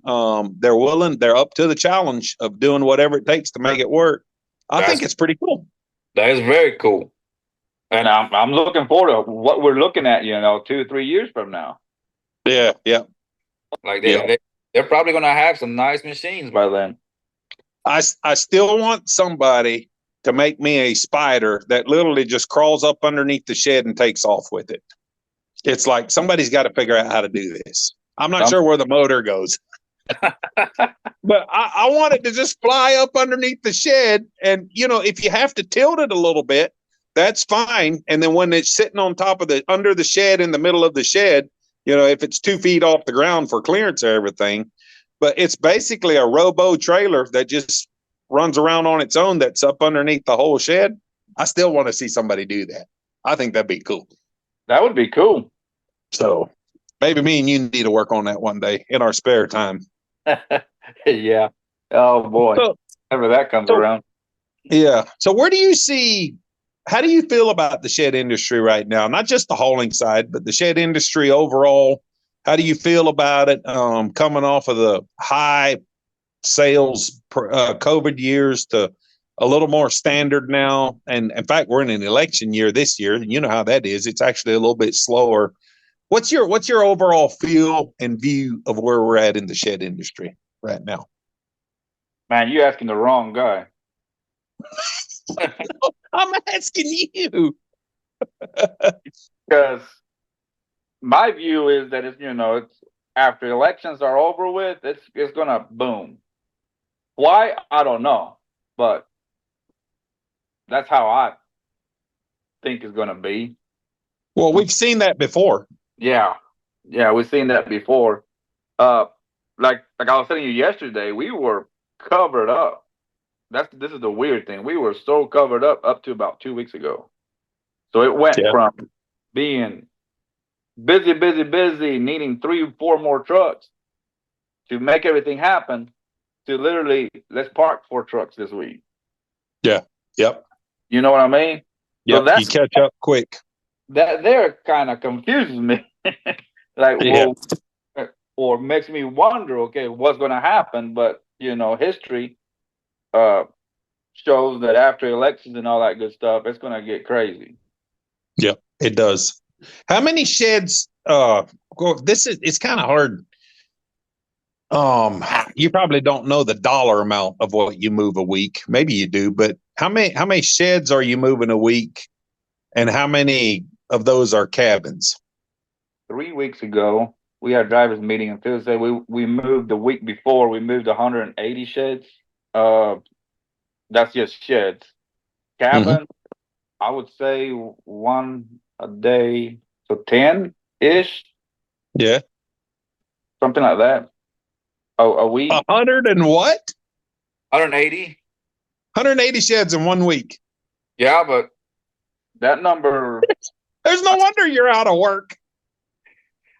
They're willing. They're up to the challenge of doing whatever it takes to make it work. I think it's pretty cool. That is very cool. And I'm looking forward to what we're looking at, 2 or 3 years from now. Yeah. Like they're probably going to have some nice machines by then. I still want somebody to make me a spider that literally just crawls up underneath the shed and takes off with it. It's like somebody's got to figure out how to do this. I'm not sure where the motor goes. But I want it to just fly up underneath the shed. And, if you have to tilt it a little bit, that's fine. And then when it's sitting on top of under the shed, in the middle of the shed, if it's 2 feet off the ground for clearance or everything, but it's basically a robo trailer that just runs around on its own that's up underneath the whole shed. I still want to see somebody do that. I think that'd be cool. That would be cool. So maybe me and you need to work on that one day in our spare time. Yeah. Oh, boy. Whenever that comes around. Yeah. So how do you feel about the shed industry right now? Not just the hauling side, but the shed industry overall. How do you feel about it coming off of the high sales COVID years to a little more standard now? And in fact, we're in an election year this year. And you know how that is. It's actually a little bit slower. What's your overall feel and view of where we're at in the shed industry right now? Man, you're asking the wrong guy. I'm asking you. Because my view is that it's after elections are over with, it's gonna boom. Why? I don't know, but that's how I think it's gonna be. Well, we've seen that before. Yeah, we've seen that before. Like I was telling you yesterday, we were covered up. This is the weird thing. We were so covered up to about 2 weeks ago. So it went from being busy, needing 3 or 4 more trucks to make everything happen, to literally, let's park 4 trucks this week. Yeah. Yep. You know what I mean? Yeah. So you catch up quick. That there kind of confuses me. Well, or makes me wonder, okay, what's going to happen? But, history shows that after elections and all that good stuff, it's going to get crazy. Yep, it does. How many sheds? It's kind of hard. You probably don't know the dollar amount of what you move a week. Maybe you do, but how many sheds are you moving a week, and how many of those are cabins? 3 weeks ago, we had a drivers meeting on Tuesday. We moved the week before. We moved 180 sheds. That's just sheds. Cabin, I would say 1 a day, so 10-ish. Yeah, something like that. A week. 100 and what? 180. 180 sheds in 1 week. Yeah, but that number. There's no wonder you're out of work.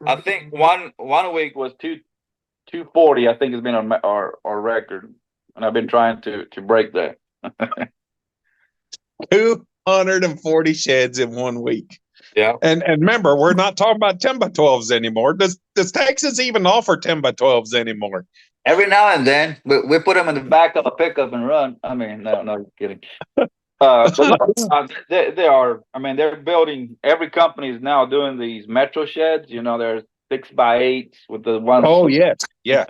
I think one week was 240. I think has been our record, and I've been trying to break that. 240 sheds in 1 week. Yeah, and remember, we're not talking about 10 by 12s anymore. Does Texas even offer 10 by 12s anymore? Every now and then, we put them in the back of a pickup and run. I mean, no kidding. But they are. I mean, they're building. Every company is now doing these metro sheds. There's 6x8s with the one. Oh yes, yeah.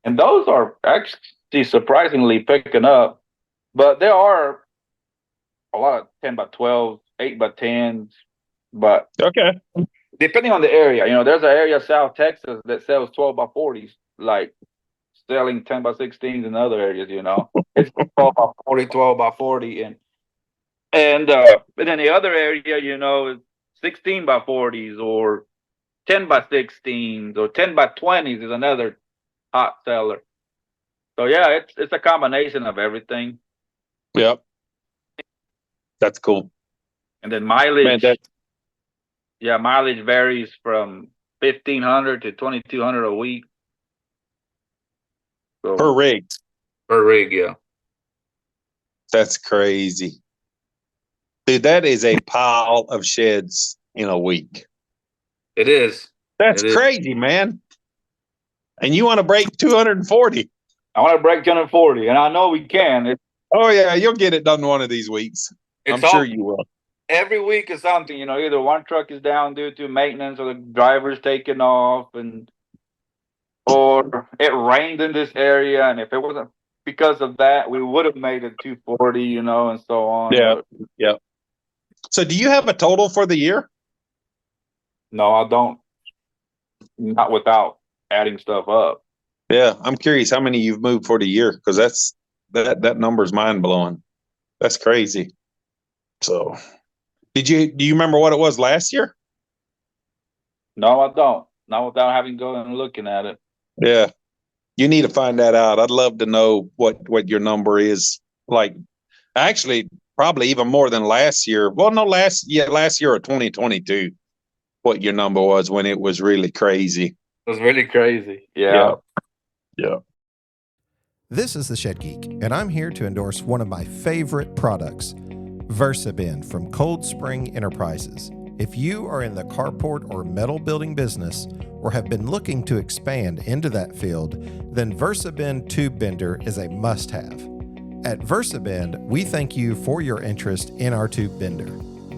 And those are actually surprisingly picking up. But there are a lot of 10 by 12, 8 by 10s. But okay, depending on the area, there's an area South Texas that sells 12 by 40s, like selling 10 by 16s in other areas. It's 12 by 40, 12 by 40, but in the other area, it's 16 by 40s or 10 by 16s or 10 by 20s is another hot seller. So yeah, it's a combination of everything. Yep. That's cool. And then mileage. Man, mileage varies from 1,500 to 2,200 a week. So, per rig. Per rig, yeah. That's crazy. Dude, that is a pile of sheds in a week. It is. That's crazy, man. And you want to break 240. I want to break 240, and I know we can. Oh, yeah, you'll get it done one of these weeks. I'm sure you will. Every week is something, either one truck is down due to maintenance or the driver's taking off, or it rained in this area, and if it wasn't because of that, we would have made it 240, and so on. Yeah, yeah. So do you have a total for the year? No, I don't. Not without adding stuff up. Yeah, I'm curious how many you've moved for the year, because that number's mind blowing. That's crazy. So, do you remember what it was last year? No, I don't. Not without having go and looking at it. Yeah, you need to find that out. I'd love to know what your number is. Like, actually, probably even more than last year. Well, no, last year or 2022. What your number was when it was really crazy. It was really crazy. Yeah. This is the Shed Geek, and I'm here to endorse one of my favorite products, VersaBend from Cold Spring Enterprises. If you are in the carport or metal building business or have been looking to expand into that field, then VersaBend Tube Bender is a must-have. At VersaBend, we thank you for your interest in our tube bender.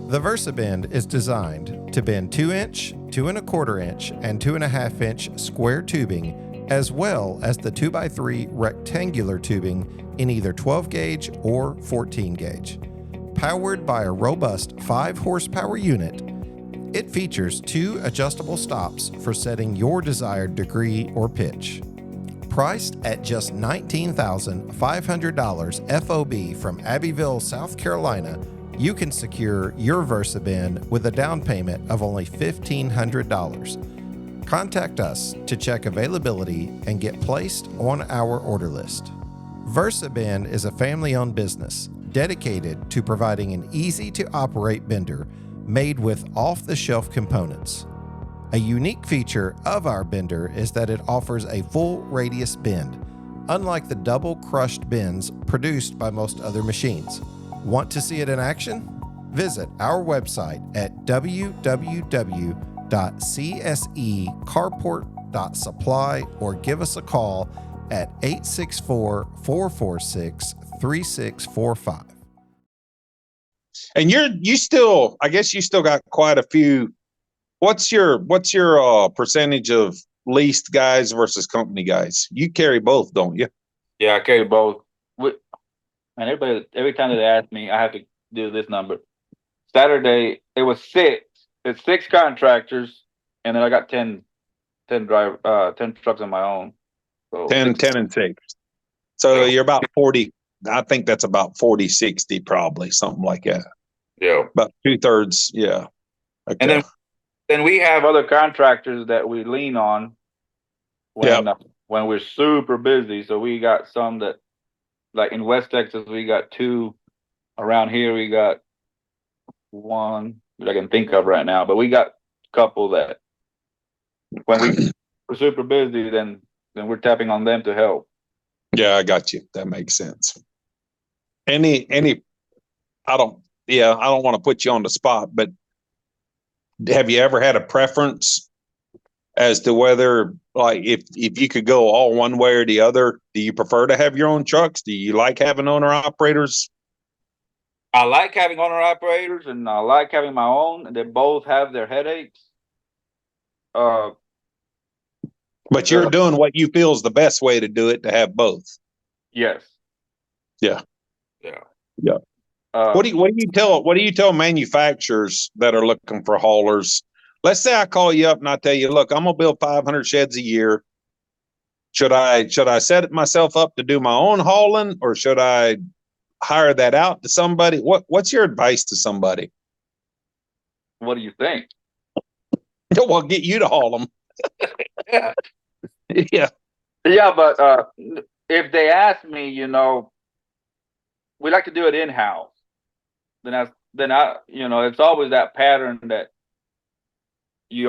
The VersaBend is designed to bend 2-inch, 2 1/4 inch, and 2 1/2 inch square tubing, as well as the 2x3 rectangular tubing in either 12 gauge or 14 gauge. Powered by a robust 5 horsepower unit, it features 2 adjustable stops for setting your desired degree or pitch. Priced at just $19,500 FOB from Abbeville, South Carolina, you can secure your VersaBend with a down payment of only $1,500. Contact us to check availability and get placed on our order list. VersaBend is a family-owned business dedicated to providing an easy-to-operate bender made with off-the-shelf components. A unique feature of our bender is that it offers a full radius bend, unlike the double crushed bends produced by most other machines. Want to see it in action? Visit our website at www.csecarport.supply or give us a call at 864-446-3645. And you still, I guess you still got quite a few. What's your percentage of leased guys versus company guys? You carry both, don't you? Yeah, I carry both. And every time that they ask me, I have to do this number. Saturday, it was 6. It's 6 contractors, and then I got 10 trucks on my own. So 10 and 6. So you're about 40. I think that's about 40, 60, probably something like that. Yeah. About 2/3. Yeah. Okay. And then we have other contractors that we lean on when we're super busy. So we got some that, like in West Texas, we got 2. Around here, we got 1 that I can think of right now. But we got a couple that when we're super busy, then we're tapping on them to help. Yeah, I got you. That makes sense. I don't want to put you on the spot, but have you ever had a preference as to whether, like, if you could go all one way or the other? Do you prefer to have your own trucks? Do you like having owner operators? I like having owner operators, and I like having my own. They both have their headaches. But you're doing what you feel is the best way to do it, to have both. Yes. Yeah. Yeah. What do you tell manufacturers that are looking for haulers? let's say I call you up and I tell you, look, I'm going to build 500 sheds a year. Should I set myself up to do my own hauling, or should I hire that out to somebody? What's your advice to somebody? What do you think? Well, get you to haul them. Yeah. Yeah. Yeah, but if they ask me, we like to do it in-house. Then I, it's always that pattern that you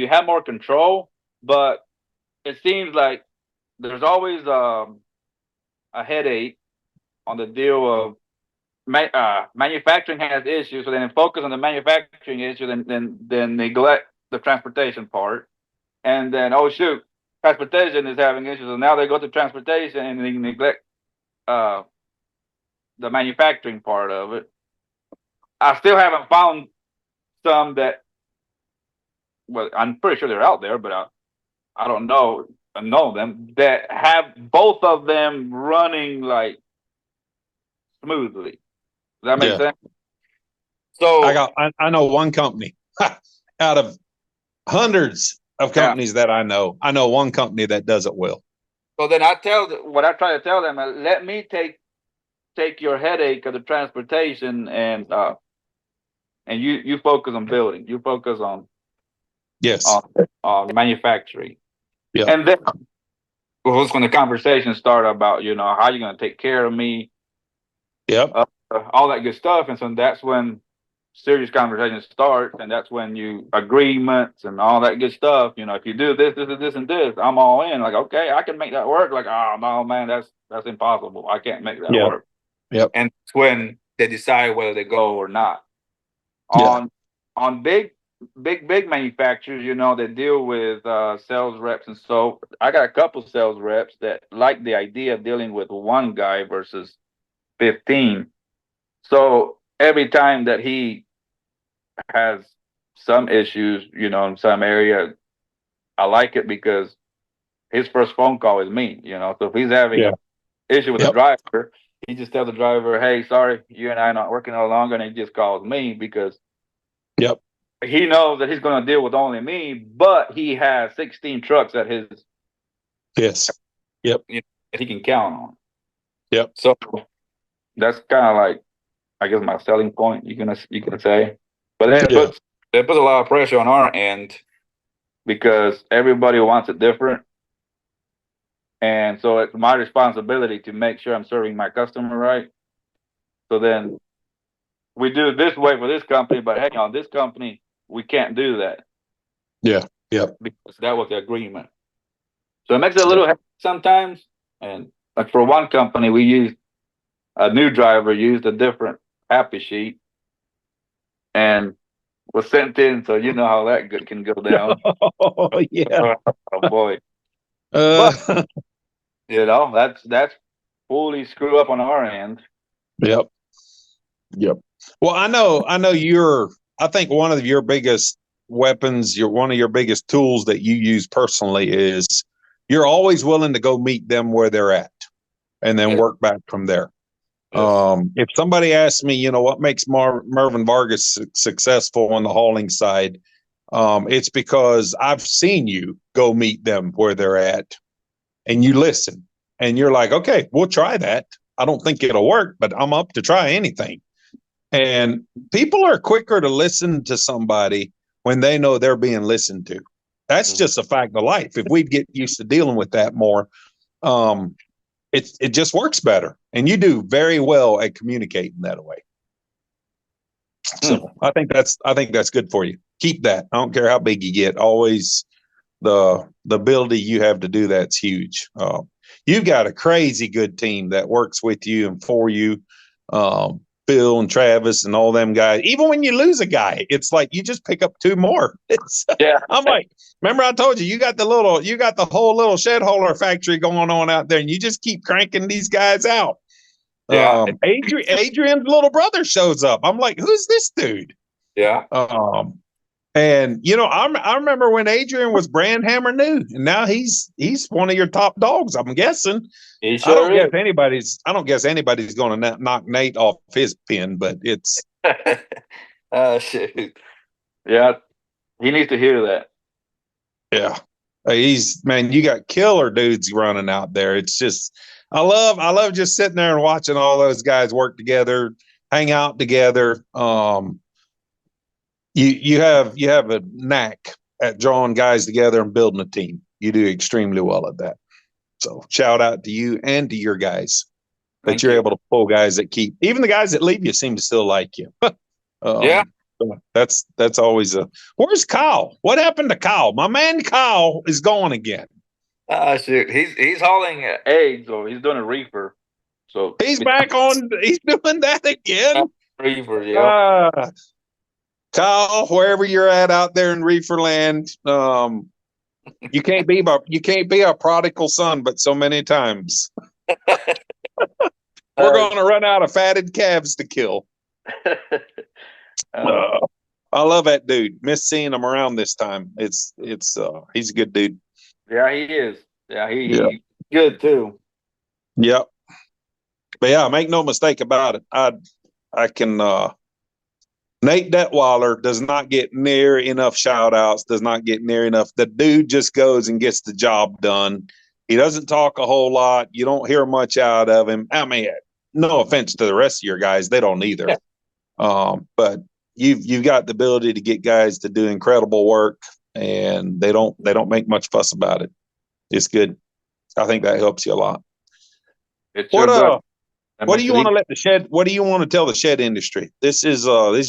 have more control, but it seems like there's always a headache on the deal of manufacturing has issues, so then focus on the manufacturing issue, then neglect the transportation part, and then oh shoot, transportation is having issues, and now they go to transportation and they neglect the manufacturing part of it. I still haven't found some that, well, I'm pretty sure they're out there, but I don't know them that have both of them running like smoothly. Does that make sense? So I know one company out of hundreds of companies that I know one company that does it well. So then I try to tell them, let me take your headache of the transportation, and you focus on building. You focus on on manufacturing. Yeah. And then was when the conversation started about, how you're going to take care of me. Yep. All that good stuff. And so that's when serious conversations start. And that's when agreements and all that good stuff. If you do this, and this, I'm all in. Like, okay, I can make that work. Like, oh no, man, that's impossible. I can't make that work. Yep. And it's when they decide whether they go or not. On big manufacturers, that deal with sales reps, and so I got a couple sales reps that like the idea of dealing with one guy versus 15. So every time that he has some issues, in some area, I like it because his first phone call is me. So if he's having an issue with the driver, he just tells the driver, "Hey, sorry, you and I are not working no longer," and he just calls me because he knows that he's going to deal with only me, but he has 16 trucks at his that he can count on. Yep. So that's kind of like, I guess, my selling point, you can say. But then it puts a lot of pressure on our end because everybody wants it different. And so it's my responsibility to make sure I'm serving my customer right. So then we do it this way for this company, but hey, on this company, we can't do that. Yeah. Because that was the agreement. So it makes it a little sometimes. And like for one company, we used a new driver, used a different happy sheet, and was sent in. So you know how that can go down. Oh yeah. Oh boy. But, that's fully screw up on our end. Yep. Well, I know I think one of your biggest weapons, one of your biggest tools that you use personally is you're always willing to go meet them where they're at and then work back from there. Yes. If somebody asks me, what makes Mervin Vargas successful on the hauling side, it's because I've seen you go meet them where they're at and you listen and you're like, okay, we'll try that. I don't think it'll work, but I'm up to try anything. And people are quicker to listen to somebody when they know they're being listened to. That's just a fact of life. If we get used to dealing with that more, it just works better. And you do very well at communicating that way. So I think that's good for you. Keep that. I don't care how big you get. Always the ability you have to do that's huge. You've got a crazy good team that works with you and for you. Bill and Travis and all them guys. Even when you lose a guy, it's like you just pick up two more. I'm like, remember I told you got the whole little shed hauler factory going on out there, and you just keep cranking these guys out. Yeah. Adrian's little brother shows up. I'm like, who's this dude? Yeah. And I remember when Adrian was brand hammer new, and now he's one of your top dogs. I'm guessing. I don't guess anybody's going to knock Nate off his pin, but it's. Shoot. Yeah, He needs to hear that. Yeah. Man, you got killer dudes running out there. It's just, I love just sitting there and watching all those guys work together, hang out together. You have a knack at drawing guys together and building a team. You do extremely well at that. So shout out to you and to your guys that you're able to pull guys that keep, even the guys that leave you seem to still like you. Yeah. That's always where's Kyle? What happened to Kyle? My man Kyle is gone again. Shoot. He's hauling eggs, or he's doing a reefer. So he's back on. He's doing that again. Reefer, yeah. Kyle, wherever you're at out there in reefer land, you can't be a prodigal son, but so many times. We're going to run out of fatted calves to kill. I love that dude. Miss seeing him around this time. He's a good dude. Yeah, he is. Yeah, he's good too. Yep. But yeah, make no mistake about it. I can Nate Detweiler does not get near enough shout outs, does not get near enough. The dude just goes and gets the job done. He doesn't talk a whole lot. You don't hear much out of him. I mean, no offense to the rest of your guys, they don't either. Yeah. But you've got the ability to get guys to do incredible work, and they don't make much fuss about it. It's good. I think that helps you a lot. What do you want to let the shed? What do you want to tell the shed industry? This is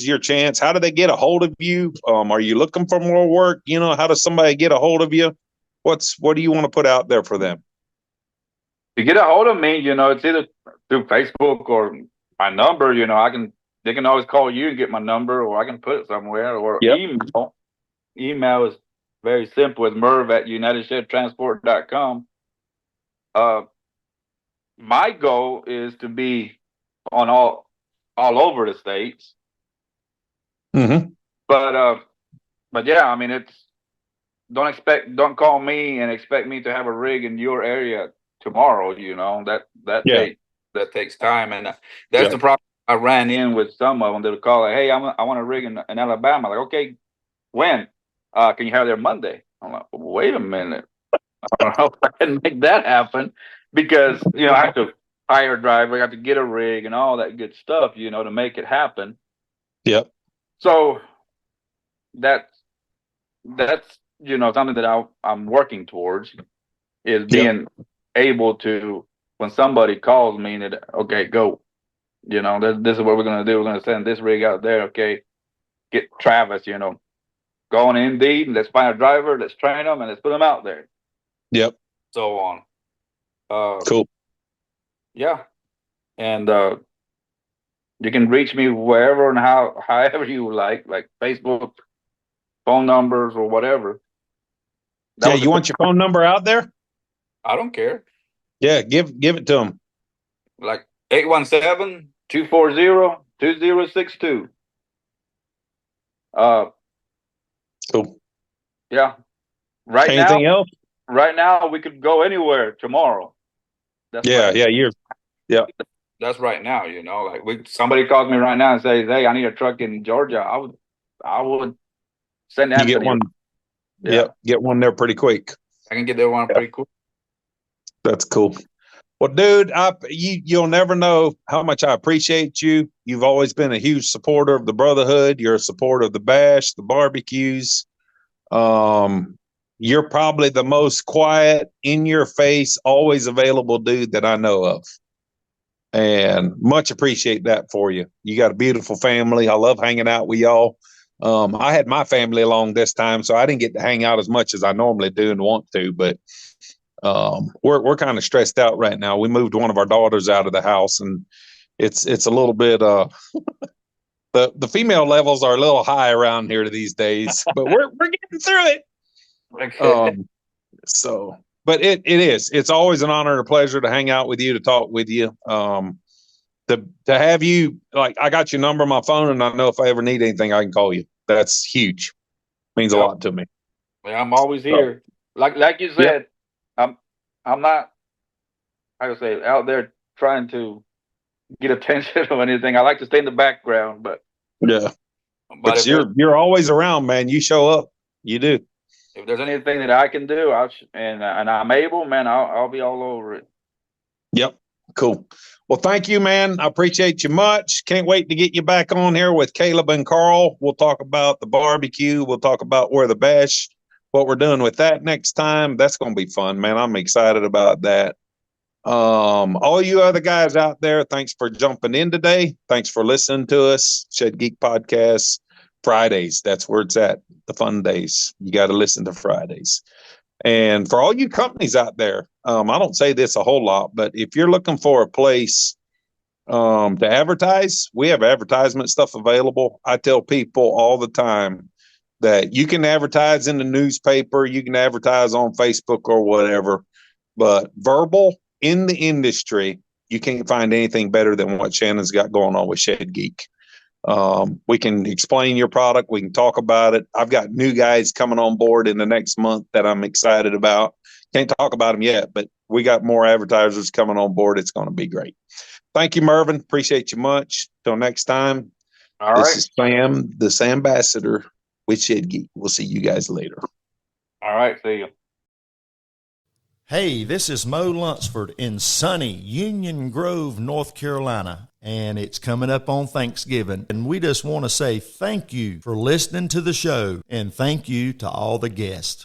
your chance. How do they get a hold of you? Are you looking for more work? You know, how does somebody get a hold of you? What do you want to put out there for them? To get a hold of me, you know, it's either through Facebook or my number. You know, they can always call you and get my number, or I can put it somewhere, or email. Email is very simple. It's merv@unitedshedtransport.com. My goal is to be on all over the states. Mm-hmm. But yeah, I mean, don't call me and expect me to have a rig in your area tomorrow. You know, that takes time, and that's the problem. I ran in with some of them that would call like, hey, I want a rig in Alabama. Like, okay, when? Can you have there Monday? I'm like, wait a minute. I don't know if I can make that happen, because, you know, I have to hire a driver, I have to get a rig and all that good stuff, you know, to make it happen. Yep. So that's you know, something that I'm working towards, is being able to, when somebody calls me, that okay, go. You know, this is what we're going to do. We're going to send this rig out there. Okay, get Travis, you know, go on Indeed, and let's find a driver, let's train them, and let's put them out there. Yep. So on. Cool. Yeah. And you can reach me wherever and however you like Facebook, phone numbers, or whatever. You want your phone number out there? I don't care. Yeah, give it to them. Like 817-240-2062. Cool. Yeah. Anything else? Right now, we could go anywhere tomorrow. That's right now, you know. Like, somebody calls me right now and says, "Hey, I need a truck in Georgia." I would send Anthony. You get one. Yeah, get one there pretty quick. I can get there one pretty quick. That's cool. Well, dude, you'll never know how much I appreciate you. You've always been a huge supporter of the Brotherhood. You're a supporter of the Bash, the barbecues. You're probably the most quiet, in your face, always available dude that I know of. And much appreciate that for you. You got a beautiful family. I love hanging out with y'all. I had my family along this time, so I didn't get to hang out as much as I normally do and want to, but we're kind of stressed out right now. We moved one of our daughters out of the house, and it's a little bit the female levels are a little high around here these days, but we're getting through it. Okay. But it's always an honor and a pleasure to hang out with you, to talk with you. To have you, like, I got your number on my phone, and I know if I ever need anything, I can call you. That's huge. Means a lot to me. Yeah, I'm always here. Like you said, I'm not, how to say, out there trying to get attention or anything. I like to stay in the background, but you're always around, man. You show up. You do. If there's anything that I can do, and I'm able, man, I'll be all over it. Yep. Cool. Well, thank you, man. I appreciate you much. Can't wait to get you back on here with Caleb and Carl. We'll talk about the barbecue. We'll talk about where the bash, what we're doing with that next time. That's going to be fun, man. I'm excited about that. All you other guys out there, thanks for jumping in today. Thanks for listening to us. Shed Geek Podcast Fridays. That's where it's at. The fun days. You got to listen to Fridays. And for all you companies out there, I don't say this a whole lot, but if you're looking for a place to advertise, we have advertisement stuff available. I tell people all the time that you can advertise in the newspaper, you can advertise on Facebook or whatever, but verbal in the industry, you can't find anything better than what Shannon's got going on with Shed Geek. We can explain your product. We can talk about it. I've got new guys coming on board in the next month that I'm excited about. Can't talk about them yet, but we got more advertisers coming on board. It's going to be great. Thank you, Mervin. Appreciate you much. Till next time. This is Sam, the Sambassador with Shed Geek. We'll see you guys later. All right. See you. Hey, this is Mo Lunsford in sunny Union Grove, North Carolina, and it's coming up on Thanksgiving. And we just want to say thank you for listening to the show, and thank you to all the guests.